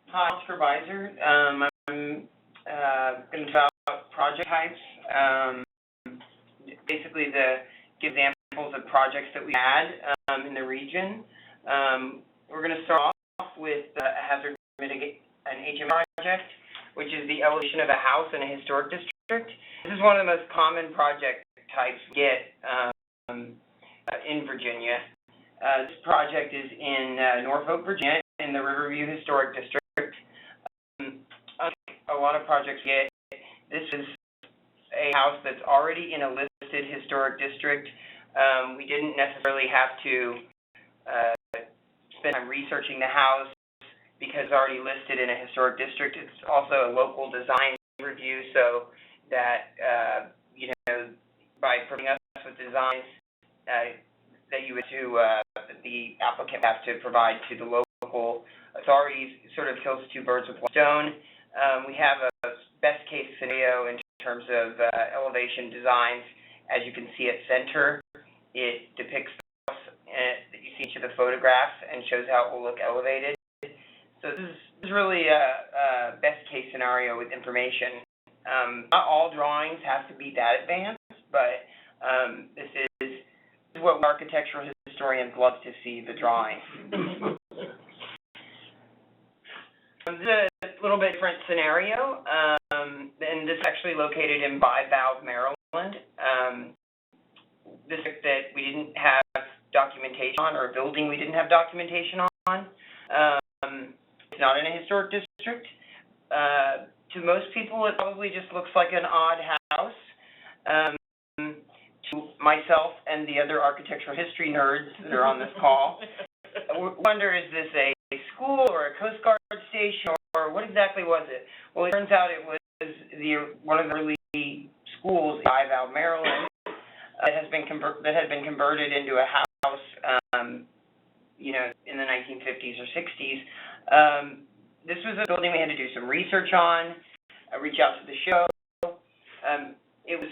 Hi, Oscar Visor. I'm going to talk about project types. Basically, give examples of projects that we had in the region. We're going to start off with a hazard mitigation, an HM project, which is the elevation of a house in a historic district. This is one of the most common project types we get in Virginia. This project is in Norfolk, Virginia, in the Riverview Historic District. A lot of projects get, this is a house that's already in a listed historic district. We didn't necessarily have to spend time researching the house because it's already listed in a historic district. It's also a local design review, so that, by providing us with designs that you would the applicant has to provide to the local authorities, sort of kills two birds with one stone. We have a best case scenario in terms of elevation designs. As you can see at center, it depicts the house that you see each of the photographs and shows how it will look elevated. So this is really a best case scenario with information. Not all drawings have to be that advanced, but this is what architectural historians love to see, the drawing. This is a little bit different scenario, and this is actually located in Bivalve, Maryland. District that we didn't have documentation on, or a building we didn't have documentation on. It's not in a historic district. To most people, it probably just looks like an odd house. To myself and the other architectural history nerds that are on this call, I wonder, is this a school or a Coast Guard station, or what exactly was it? Well, it turns out it was one of the early schools in Bivalve, Maryland, that had been converted into a house, in the 1950s or 60s. This was a building we had to do some research on, reach out to the show. It was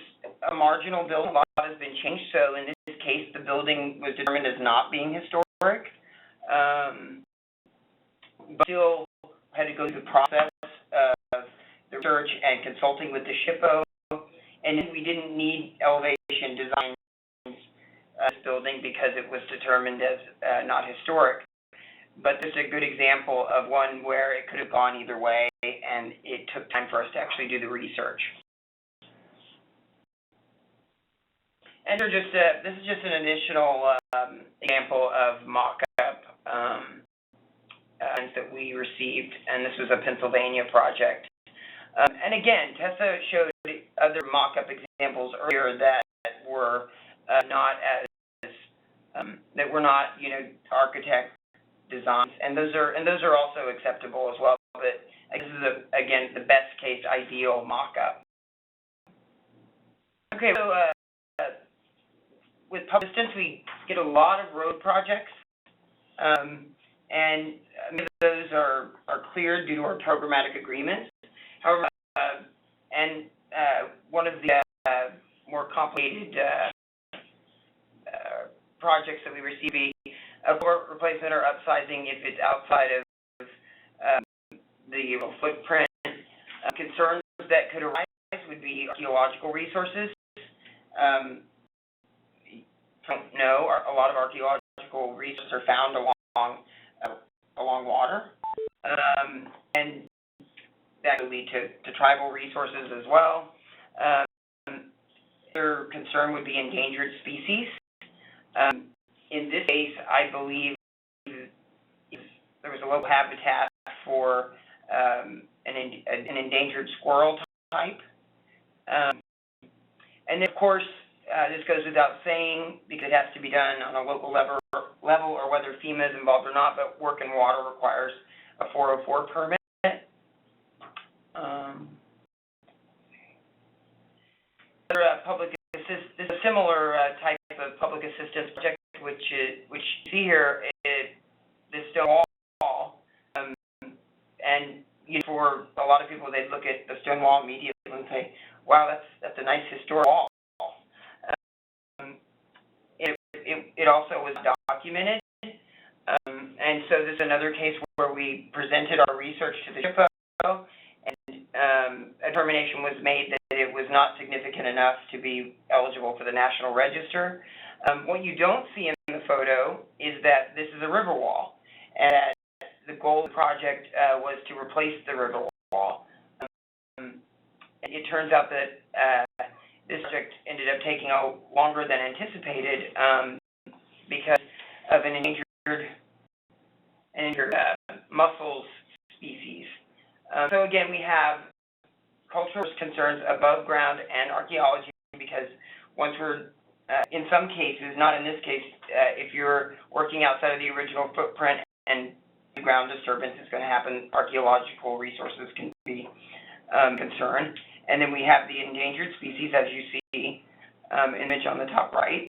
a marginal building. A lot has been changed, so in this case, the building was determined as not being historic. But still had to go through the process of the research and consulting with the SHPO, and we didn't need elevation design this building because it was determined as not historic. But this is a good example of one where it could have gone either way, and it took time for us to actually do the research. And this is just an additional example of mock-up that we received, and this was a Pennsylvania project. And again, Tessa showed other mock-up examples earlier that were not as that were not, architect designs, and those are also acceptable as well. But this is again the best case ideal mock-up. Okay, so with public assistance, we get a lot of road projects, and many of those are cleared due to our programmatic agreements. However, one of the more complicated projects that we receive a floor replacement or upsizing if it's outside of the footprint. Concerns that could arise would be archaeological resources. Don't know, a lot of archaeological resources are found along water, and that could lead to tribal resources as well. Their concern would be endangered species. In this case, I believe there was a local habitat for an endangered squirrel type. And of course, this goes without saying because it has to be done on a local level or whether FEMA is involved or not, but work in water requires a 404 permit. Public assistance, this is a similar type of public assistance project, which you see here is this stone wall, and for a lot of people, they look at the stone wall immediately and say, "Wow, that's a nice historic wall." It also was documented, and so this is another case where we presented our research to the SHPO, and a determination was made that it was not significant enough to be eligible for the National Register. What you don't see in the photo is that this is a river wall, and that the goal of the project was to replace the river wall. It turns out that this project ended up taking longer than anticipated because of an endangered mussels species. So again, we have cultural concerns above ground and archaeology because once we're, in some cases, not in this case, if you're working outside of the original footprint and ground disturbance is going to happen, archaeological resources can be concerned. And then we have the endangered species, as you see, image on the top right.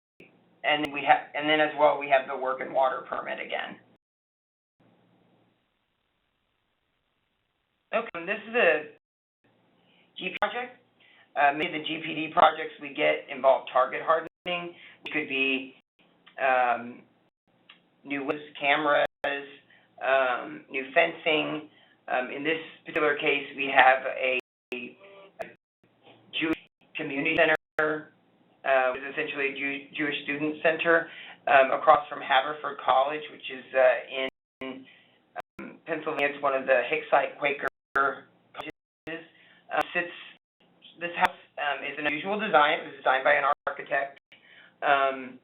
And then as well, we have the work and water permit again. Okay, this is a G project. Many of the GPD projects we get involve target hardening, which could be new cameras, new fencing. In this particular case, we have a Jewish community center, which is essentially a Jewish student center across from Haverford College, which is in Pennsylvania. It's one of the Hicksite Quaker colleges. This house is an unusual design. It was designed by an architect. And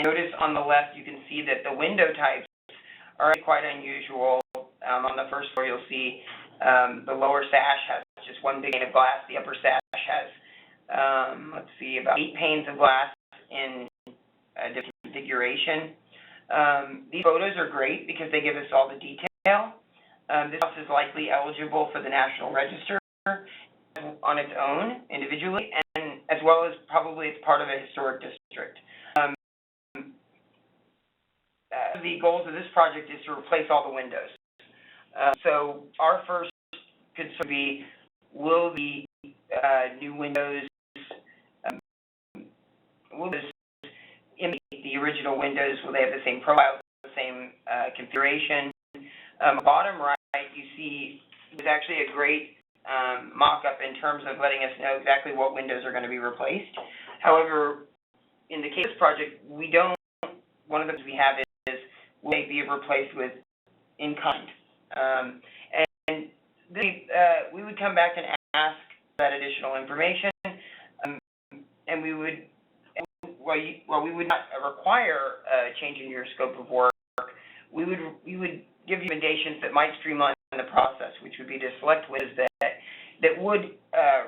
notice on the left, you can see that the window types are quite unusual. On the first floor, you'll see the lower sash has just one big pane of glass. The upper sash has, about 8 panes of glass in a different configuration. These photos are great because they give us all the detail. This house is likely eligible for the National Register on its own, individually, and as well as probably it's part of a historic district. The goals of this project is to replace all the windows. So our first concern would be, will the new windows imitate the original windows? Will they have the same profile, the same configuration? Bottom right, you see there's actually a great mock-up in terms of letting us know exactly what windows are going to be replaced. However, in the case of this project, we don't. One of the things we have is will they be replaced with in kind? And we would come back and ask that additional information, and we would, while we would not require a change in your scope of work, we would give you recommendations that might streamline the process, which would be to select ways that would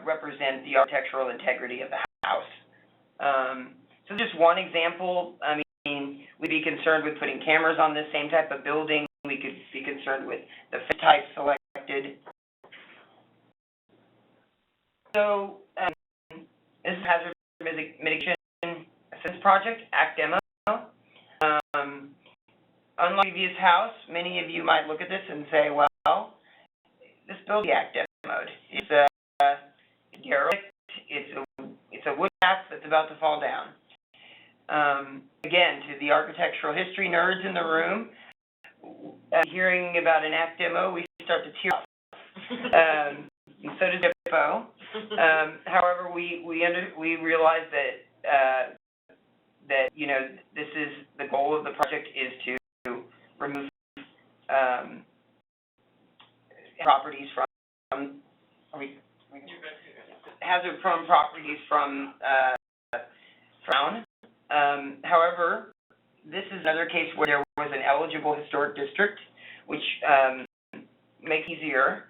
represent the architectural integrity of the house. So just one example, I mean, we'd be concerned with putting cameras on this same type of building. We could be concerned with the fit type selected. So this is hazard mitigation assistance project, ACT demo. Unlike previous house, many of you might look at this and say, well, this building ACT demoed. It's derelict. It's a wood path that's about to fall down. Again, to the architectural history nerds in the room, hearing about an ACT demo, we start to tear up. And so does Hippo. However, we realize that you know, this is the goal of the project is to remove properties from hazard-prone properties from frown. However, this is another case where there was an eligible historic district, which makes it easier.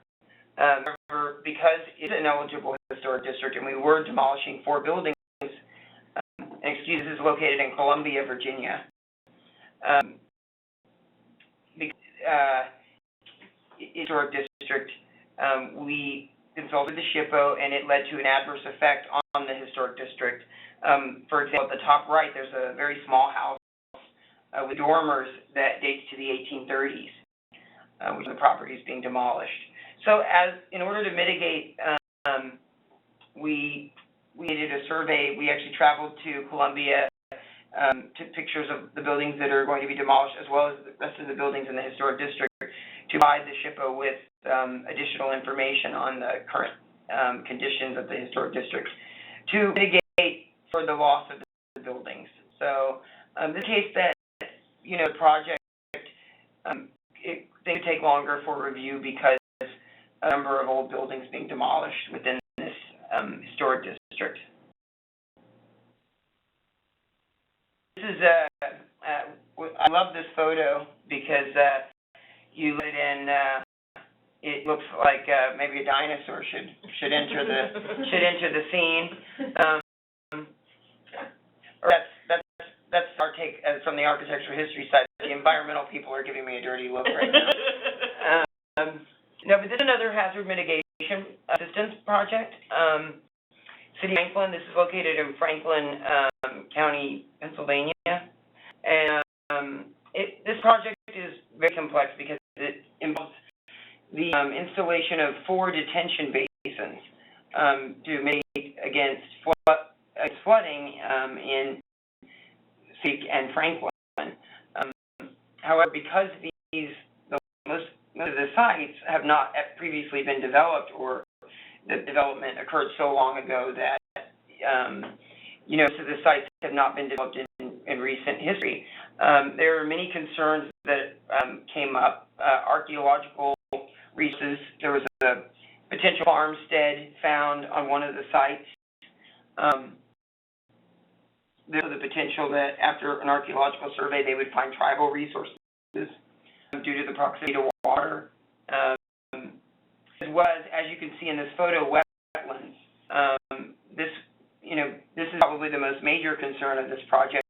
However, because it's an eligible historic district and we were demolishing 4 buildings, this is located in Columbia, Virginia. Historic district, we consulted the SHPO and it led to an adverse effect on the historic district. For example, at the top right, there's a very small house with dormers that dates to the 1830s, which the property is being demolished. So, in order to mitigate, we did a survey. We actually traveled to Columbia, took pictures of the buildings that are going to be demolished, as well as the rest of the buildings in the historic district, to provide the SHPO with additional information on the current conditions of the historic district to mitigate for the loss of the buildings. So, the case that, you know, the project, they take longer for review because a number of old buildings being demolished within this historic district. This is I love this photo because you let it in. It looks like maybe a dinosaur should enter the scene. That's our take from the architectural history side. The environmental people are giving me a dirty look right now. No, but this is another hazard mitigation assistance project. City of Franklin, this is located in Franklin County, Pennsylvania. And this project is very complex because it involves the installation of 4 detention basins to mitigate against flooding in Seek and Franklin. However, because most of the sites have not previously been developed, or the development occurred so long ago that you know, so the sites have not been developed in recent history. There are many concerns that came up. Archaeological resources. There was a potential farmstead found on one of the sites. There's the potential that after an archaeological survey, they would find tribal resources due to the proximity to water. As well as you can see in this photo, wetlands. This is probably the most major concern of this project,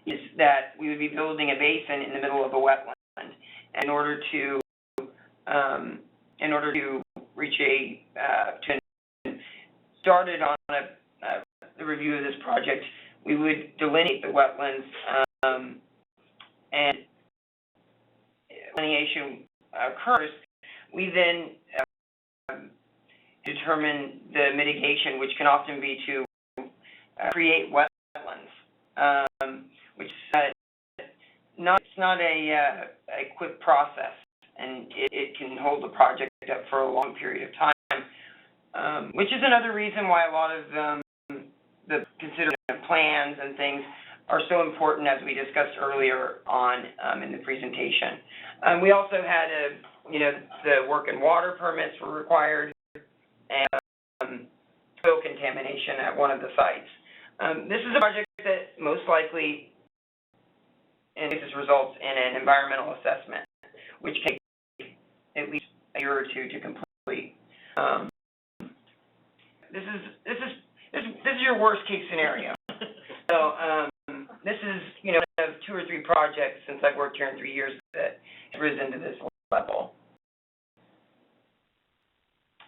is that we would be building a basin in the middle of a wetland. And in order to reach to started on the review of this project, we would delineate the wetlands, and delineation occurs. We then determine the mitigation, which can often be to create wetlands, which is not a quick process, and it can hold the project up for a long period of time, which is another reason why a lot of the consideration of plans and things are so important, as we discussed earlier on in the presentation. We also had the work and water permits were required, and soil contamination at one of the sites. This is a project that most likely, and this results in an environmental assessment, which can take at least a year or two to complete. This is your worst case scenario. So this is, you know, one of 2 or 3 projects since I've worked here in 3 years that has risen to this level.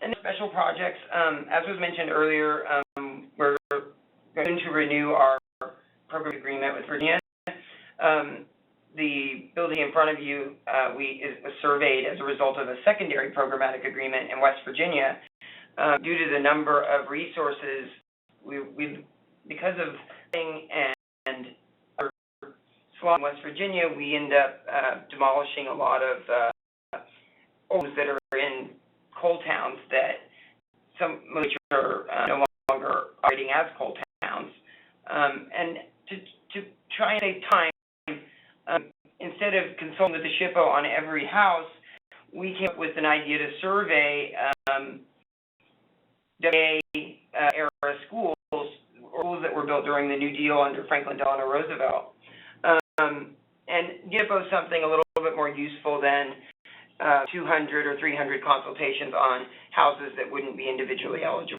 And special projects, as was mentioned earlier, we're going to renew our program agreement with Virginia. The building in front of you was surveyed as a result of a secondary programmatic agreement in West Virginia. Due to the number of resources, because of and in West Virginia, we end up demolishing a lot of homes that are in coal towns that some which are no longer operating as coal towns. And to try and save time, instead of consulting with the SHPO on every house, we came up with an idea to survey era schools that were built during the New Deal under Franklin Delano Roosevelt, and give us something a little bit more useful than 200 or 300 consultations on houses that wouldn't be individually eligible.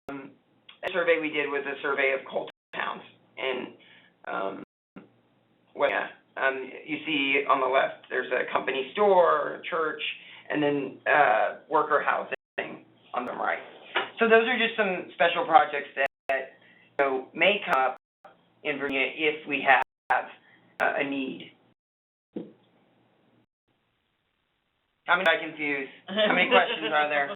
The survey we did was a survey of coal towns, and you see on the left there's a company store, a church, and then worker housing on the right. So those are just some special projects that you know, may come up in Virginia if we have a need. How many am I confused? How many questions are there?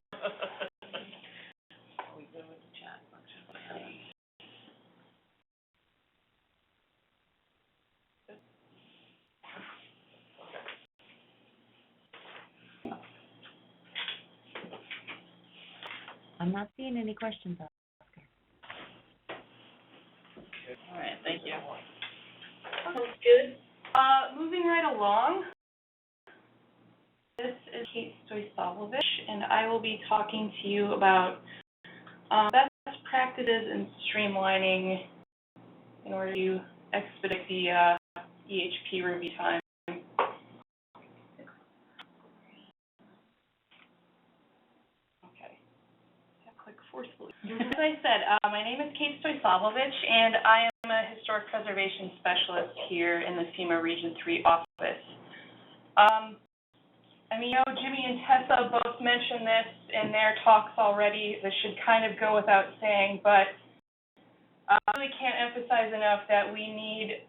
I'm not seeing any questions, Oscar. All right, thank you. Sounds good. Moving right along, this is Kate Stoysavlovich, and I will be talking to you about best practices in streamlining in order to expedite the EHP review time. As I said, my name is Kate Stoysavlovich, and I am a historic preservation specialist here in the FEMA Region III office. I mean, you know, Jimmy and Tessa both mentioned this in their talks already. This should kind of go without saying, but I really can't emphasize enough that we need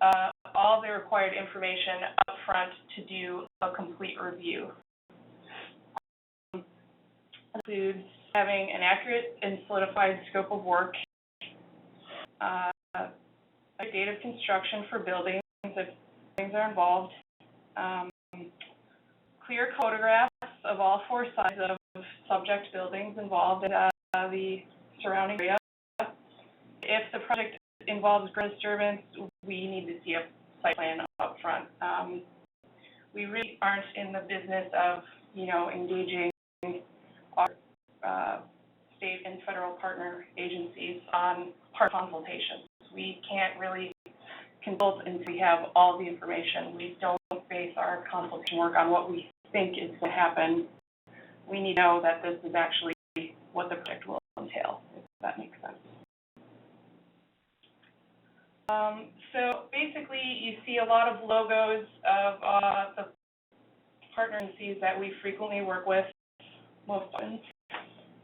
all the required information up front to do a complete review. Includes having an accurate and solidified scope of work, a date of construction for buildings if things are involved, clear photographs of all 4 sides of subject buildings involved in the surrounding area. If the project involves ground disturbance, we need to see a site plan up front. We really aren't in the business of, you know, engaging our state and federal partner agencies on part consultations. We can't really consult until we have all the information. We don't base our consultation work on what we think is going to happen. We need to know that this is actually what the project will entail, if that makes sense. So basically, you see a lot of logos of the partner agencies that we frequently work with, most often,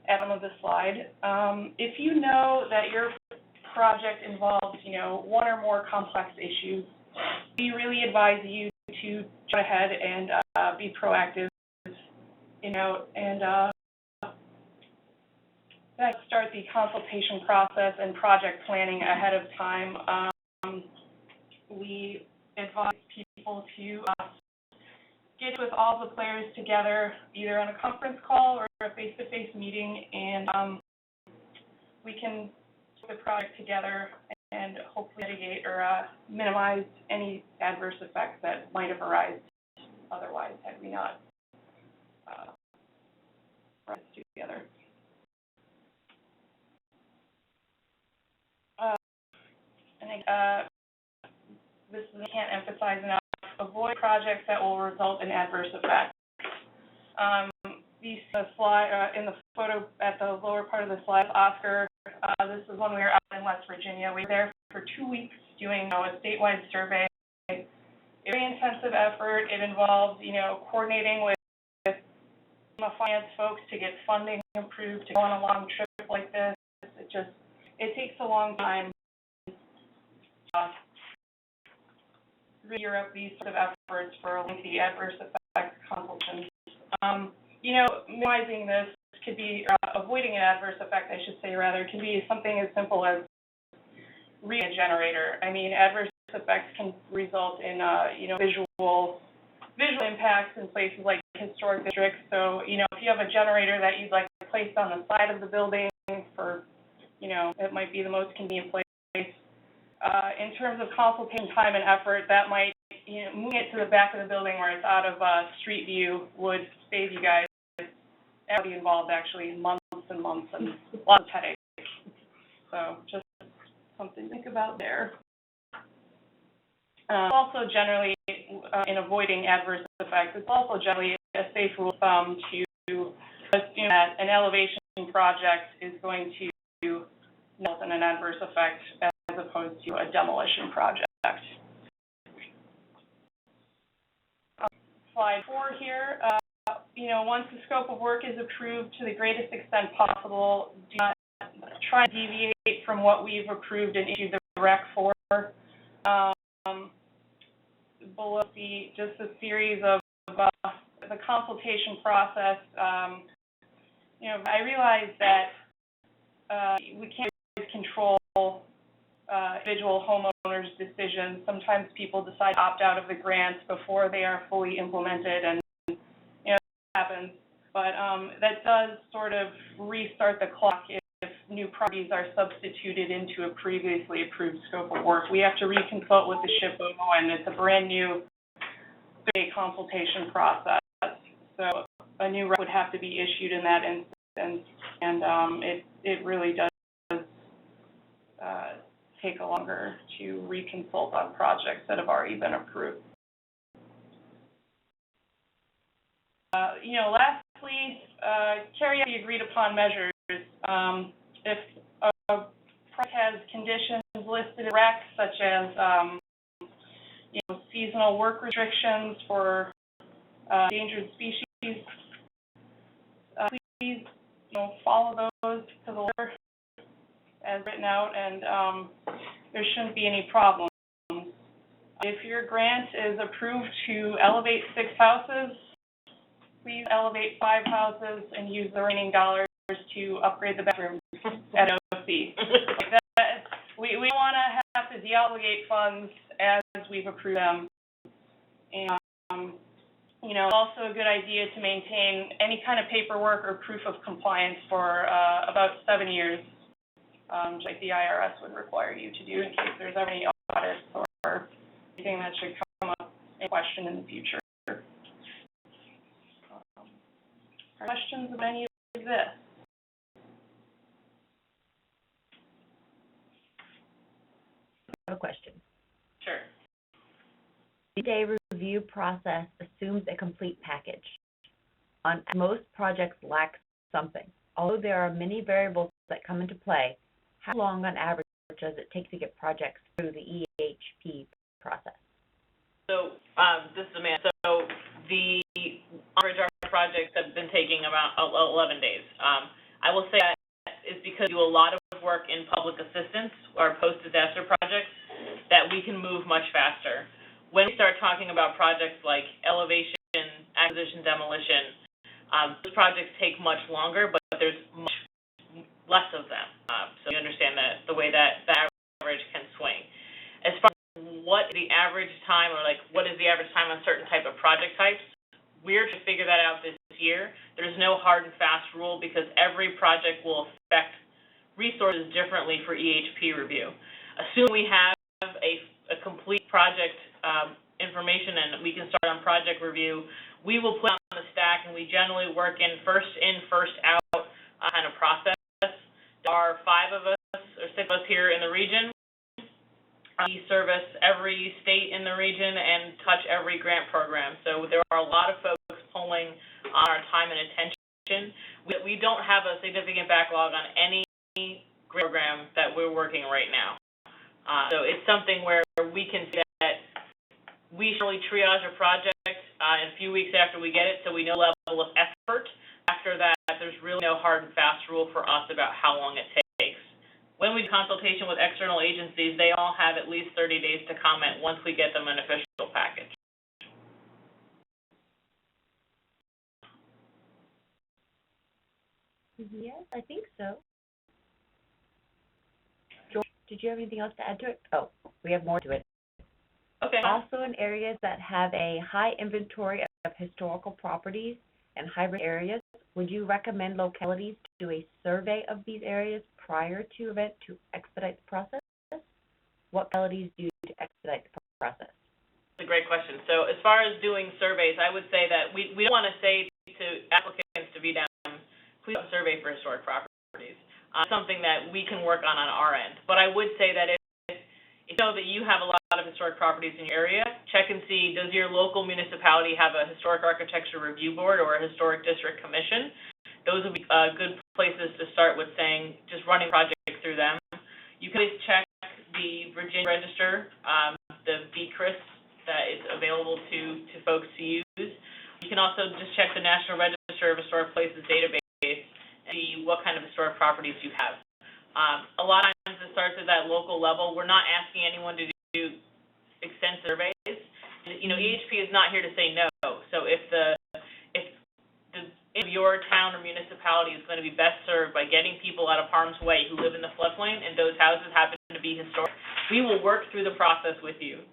at the bottom of the slide. If you know that your project involves, you know, 1 or more complex issues, we really advise you to go ahead and be proactive, you know, and start the consultation process and project planning ahead of time. We advise people to get with all the players together, either on a conference call or a face-to-face meeting, and we can put the project together and hopefully mitigate or minimize any adverse effects that might have arisen otherwise had we not brought it together. I think this can't emphasize enough. Avoid projects that will result in adverse effects. These slide in the photo at the lower part of the slide, Oscar. This is when we were out in West Virginia. We were there for 2 weeks doing a statewide survey. Very intensive effort. It involved, coordinating with FEMA finance folks to get funding approved to go on a long trip like this. It takes a long time to gear up these sort of efforts for lengthy adverse effects consultations. Minimizing this could be, avoiding an adverse effect, I should say rather, can be something as simple as reading a generator. I mean, adverse effects can result in, visual impacts in places like historic districts. So, if you have a generator that you'd like placed on the side of the building for, it might be the most convenient place. In terms of consultation time and effort, that might, moving it to the back of the building where it's out of street view would save you guys, everybody involved actually, months and months and lots of headaches. So just something to think about there. Also generally, in avoiding adverse effects, it's also generally a safe rule of thumb to assume that an elevation project is going to result in an adverse effect as opposed to a demolition project. Slide 4 here. Once the scope of work is approved to the greatest extent possible, do not try to deviate from what we've approved and issued the REC for. Below just a series of the consultation process. I realize that we can't always control individual homeowners' decisions. Sometimes people decide to opt out of the grants before they are fully implemented, and that happens. But that does sort of restart the clock if new properties are substituted into a previously approved scope of work. We have to reconsult with the SHPO, and it's a brand new 30-day consultation process. So a new REC would have to be issued in that instance, and it really does take a longer to reconsult on projects that have already been approved. Lastly, carry out the agreed upon measures. If a project has conditions listed in REC, such as seasonal work restrictions for endangered species, please follow those to the letter as written out, and there shouldn't be any problems. If your grant is approved to elevate 6 houses, please elevate 5 houses and use the remaining dollars to upgrade the bathrooms at OC. We want to have to deobligate funds as we've approved them. And, also a good idea to maintain any kind of paperwork or proof of compliance for about 7 years, like the IRS would require you to do in case there's ever any audits or anything that should come up in question in the future. Questions of any of this? I have a question. Sure. The 3-day review process assumes a complete package. On most projects lack something. Although there are many variables that come into play, how long on average does it take to get projects through the EHP process? So this is Amanda. So the average our projects have been taking about 11 days. I will say that is because we do a lot of work in public assistance or post-disaster projects that we can move much faster. When we start talking about projects like elevation, acquisition, demolition, those projects take much longer, but there's much less of them. So you understand that the way that the average can swing. As far as what the average time, or what is the average time on certain type of project types, we're to figure that out this year. There's no hard and fast rule because every project will affect resources differently for EHP review. Assuming we have a complete project information and we can start on project review, we will put on the stack, and we generally work in, first out kind of process. There are 5 of us or 6 of us here in the region. We service every state in the region and touch every grant program. So there are a lot of folks pulling on our time and attention. We don't have a significant backlog on any grant program that we're working right now. So it's something where we can see that we really triage a project in a few weeks after we get it, so we know the level of effort. After that, there's really no hard and fast rule for us about how long it takes. When we do consultation with external agencies, they all have at least 30 days to comment once we get them an official package. Yes, I think so. George, did you have anything else to add to it? Oh, we have more to it. Okay. Also, in areas that have a high inventory of historical properties and hybrid areas, would you recommend localities do a survey of these areas prior to event to expedite the process? What localities do to expedite the process? That's a great question. So as far as doing surveys, I would say that we don't want to say to applicants to be down, please do a survey for historic properties. Something that we can work on our end. But I would say that if you know that you have a lot of historic properties in your area, check and see, does your local municipality have a historic architecture review board or a historic district commission? Those would be good places to start with saying, just running projects through them. You can always check the Virginia Register, the VCRIS that is available to folks to use. You can also just check the National Register of Historic Places database and see what kind of historic properties you have. A lot of times it starts at that local level. We're not asking anyone to do extensive surveys. You know, EHP is not here to say no. So if your town or municipality is going to be best served by getting people out of harm's way who live in the floodplain and those houses happen to be historic, we will work through the process with you.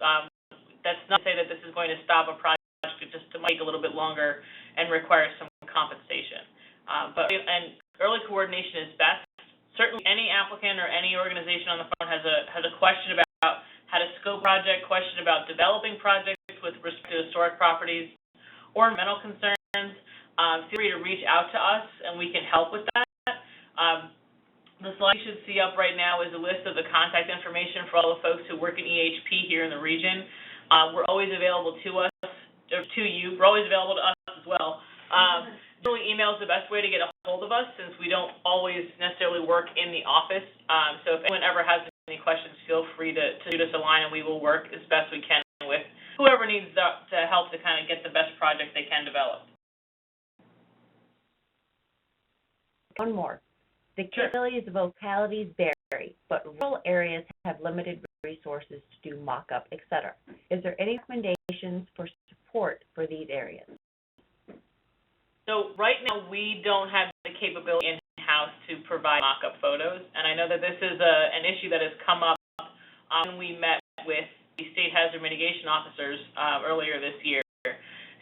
That's not to say that this is going to stop a project, just to make it a little bit longer and require some compensation. But early coordination is best. Certainly any applicant or any organization on the phone has a question about how to scope project, question about developing projects with respect to historic properties, or environmental concerns, feel free to reach out to us and we can help with that. The slide you should see up right now is a list of the contact information for all the folks who work in EHP here in the region. We're always available to us, or to you. We're always available to us as well. Generally, email is the best way to get a hold of us since we don't always necessarily work in the office. So if anyone ever has any questions, feel free to shoot us a line and we will work as best we can with whoever needs to help to kind of get the best project they can develop. One more. The capabilities of localities vary, but rural areas have limited resources to do mock-up, etc. Is there any recommendations for support for these areas? So right now, we don't have the capability in-house to provide mock-up photos, and I know that this is an issue that has come up when we met with the state hazard mitigation officers earlier this year.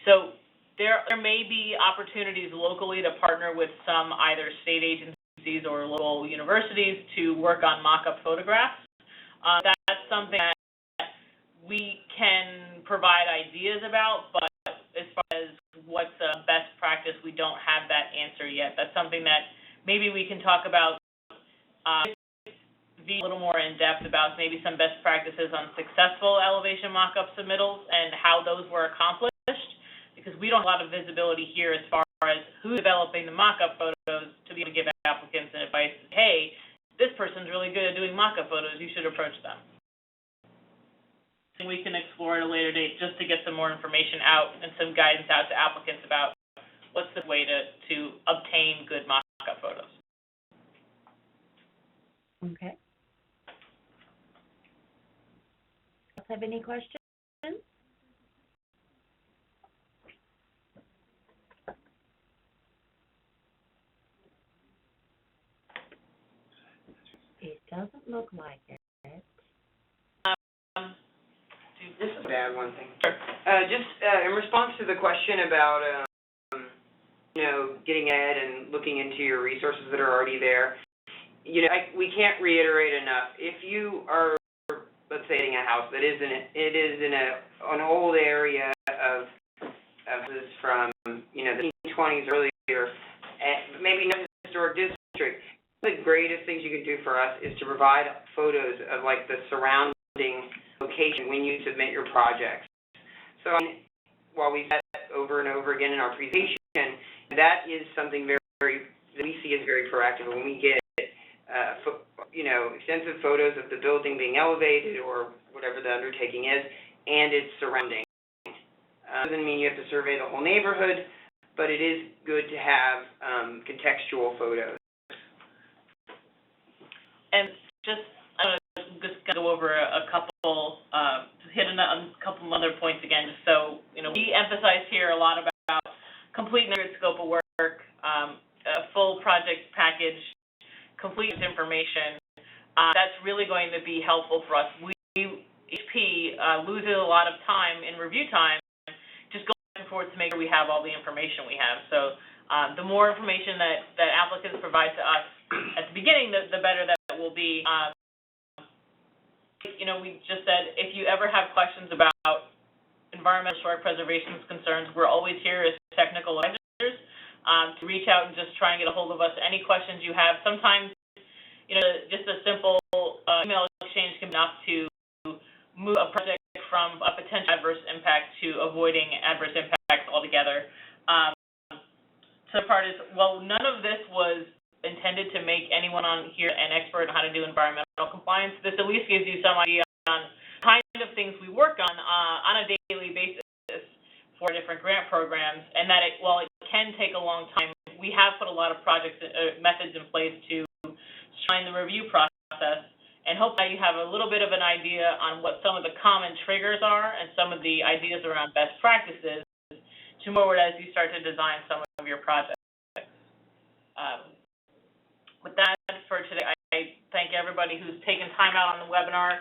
So there may be opportunities locally to partner with some either state agencies or local universities to work on mock-up photographs. That's something that we can provide ideas about, but as far as what's the best practice, we don't have that answer yet. That's something that maybe we can talk about a little more in depth about maybe some best practices on successful elevation mock-up submittals and how those were accomplished, because we don't have a lot of visibility here as far as who's developing the mock-up photos to be able to give applicants an advice, hey, this person's really good at doing mock-up photos, you should approach them. And we can explore at a later date just to get some more information out and some guidance out to applicants about what's the way to obtain good mock-up photos. Okay. Have any questions? It doesn't look like it. This is add one thing. Just in response to the question about, getting ahead and looking into your resources that are already there, we can't reiterate enough. If you are, let's say, getting a house that is in an old area of houses from, the 1920s earlier, and maybe not a historic district, the greatest things you can do for us is to provide photos of, like, the surrounding application when you submit your projects. So while we've said that over and over again in our presentation, that is something very that we see as very proactive. When we get extensive photos of the building being elevated or whatever the undertaking is, and its surrounding. Doesn't mean you have to survey the whole neighborhood, but it is good to have contextual photos. And I'm just going to go over a couple, hit a couple other points again, just so, we emphasize here a lot about complete and accurate scope of work, a full project package, complete information. That's really going to be helpful for us. HP loses a lot of time in review time just going back and forth to make sure we have all the information we have. So the more information that applicants provide to us at the beginning, the better that will be. We just said, if you ever have questions about environmental historic preservation concerns, we're always here as technical advisors to reach out and just try and get a hold of us. Any questions you have, sometimes just a simple email exchange can be enough to move a project from a potential adverse impact to avoiding adverse impacts altogether. So the part is, well, none of this was intended to make anyone on here an expert on how to do environmental compliance. This at least gives you some idea on kind of things we work on a daily basis for different grant programs, and that while it can take a long time, we have put a lot of projects methods in place to streamline the review process, and hopefully you have a little bit of an idea on what some of the common triggers are and some of the ideas around best practices to move forward as you start to design some of your projects. With that, for today, I thank everybody who's taken time out on the webinar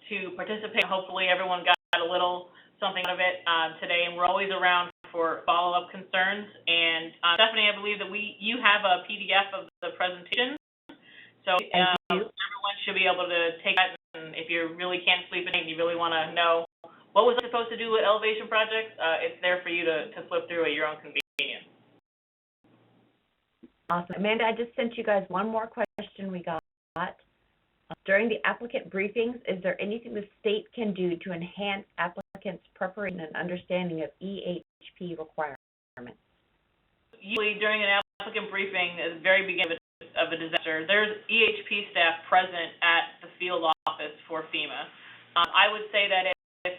to participate. Hopefully everyone got a little something out of it today, and we're always around for follow-up concerns. And Stephanie, I believe that you have a PDF of the presentation. So everyone should be able to take that, and if you really can't sleep at night and you really want to know what was I supposed to do with elevation projects, it's there for you to flip through at your own convenience. Awesome. Amanda, I just sent you guys one more question we got. During the applicant briefings, is there anything the state can do to enhance applicants' preparation and understanding of EHP requirements? Usually during an applicant briefing, at the very beginning of a disaster, there's EHP staff present at the field office for FEMA. I would say that if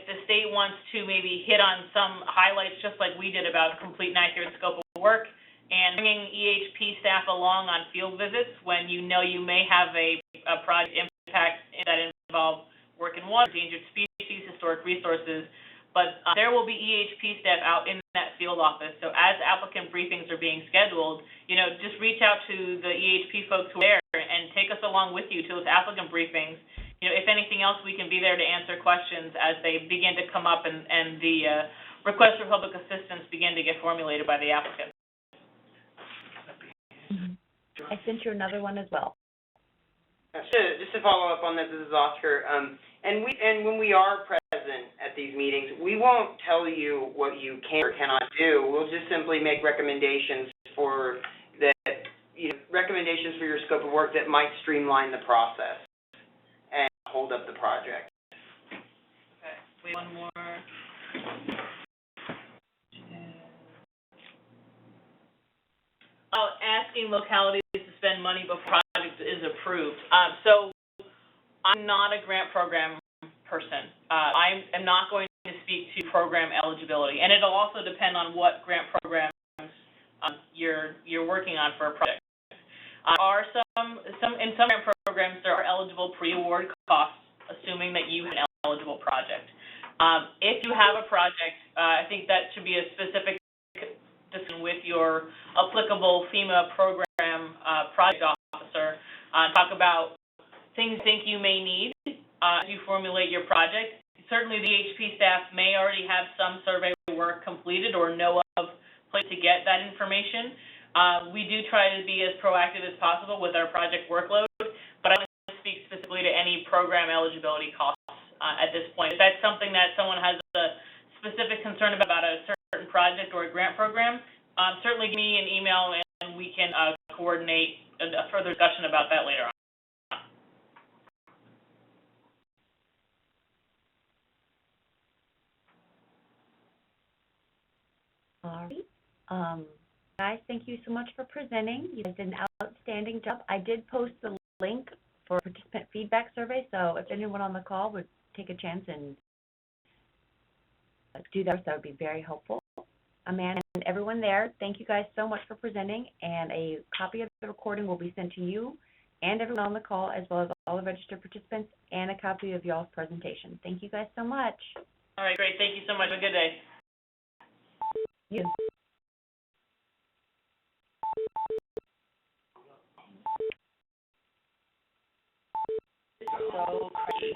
the state wants to maybe hit on some highlights, just like we did about complete and accurate scope of work, and bringing EHP staff along on field visits when you may have a project impact that involves work in water, endangered species, historic resources, but there will be EHP staff out in that field office. So as applicant briefings are being scheduled, just reach out to the EHP folks who are there and take us along with you to those applicant briefings. If anything else, we can be there to answer questions as they begin to come up and the requests for public assistance begin to get formulated by the applicant. I sent you another one as well. Just to follow up on this is Oscar. And when we are present at these meetings, we won't tell you what you can or cannot do. We'll just simply make recommendations for your scope of work that might streamline the process and hold up the project. Okay, wait, one more. Asking localities to spend money before project is approved. So I'm not a grant program person. I am not going to speak to program eligibility, and it'll also depend on what grant programs you're working on for a project. Are some grant programs there are eligible pre-award costs, assuming that you have an eligible project. If you have a project, I think that should be a specific discussion with your applicable FEMA program project officer. Talk about things you think you may need as you formulate your project. Certainly the HP staff may already have some survey work completed or know of place to get that information. We do try to be as proactive as possible with our project workload, but I don't want to speak specifically to any program eligibility costs at this point. If that's something that someone has a specific concern about a certain project or a grant program, certainly give me an email and we can coordinate a further discussion about that later on. All right. Guys, thank you so much for presenting. You guys did an outstanding job. I did post the link for participant feedback survey, so if anyone on the call would take a chance and do that would be very helpful. Amanda and everyone there, thank you guys so much for presenting, and a copy of the recording will be sent to you and everyone on the call, as well as all the registered participants, and a copy of y'all's presentation. Thank you guys so much. All right, great. Thank you so much. Have a good day. You. So crazy.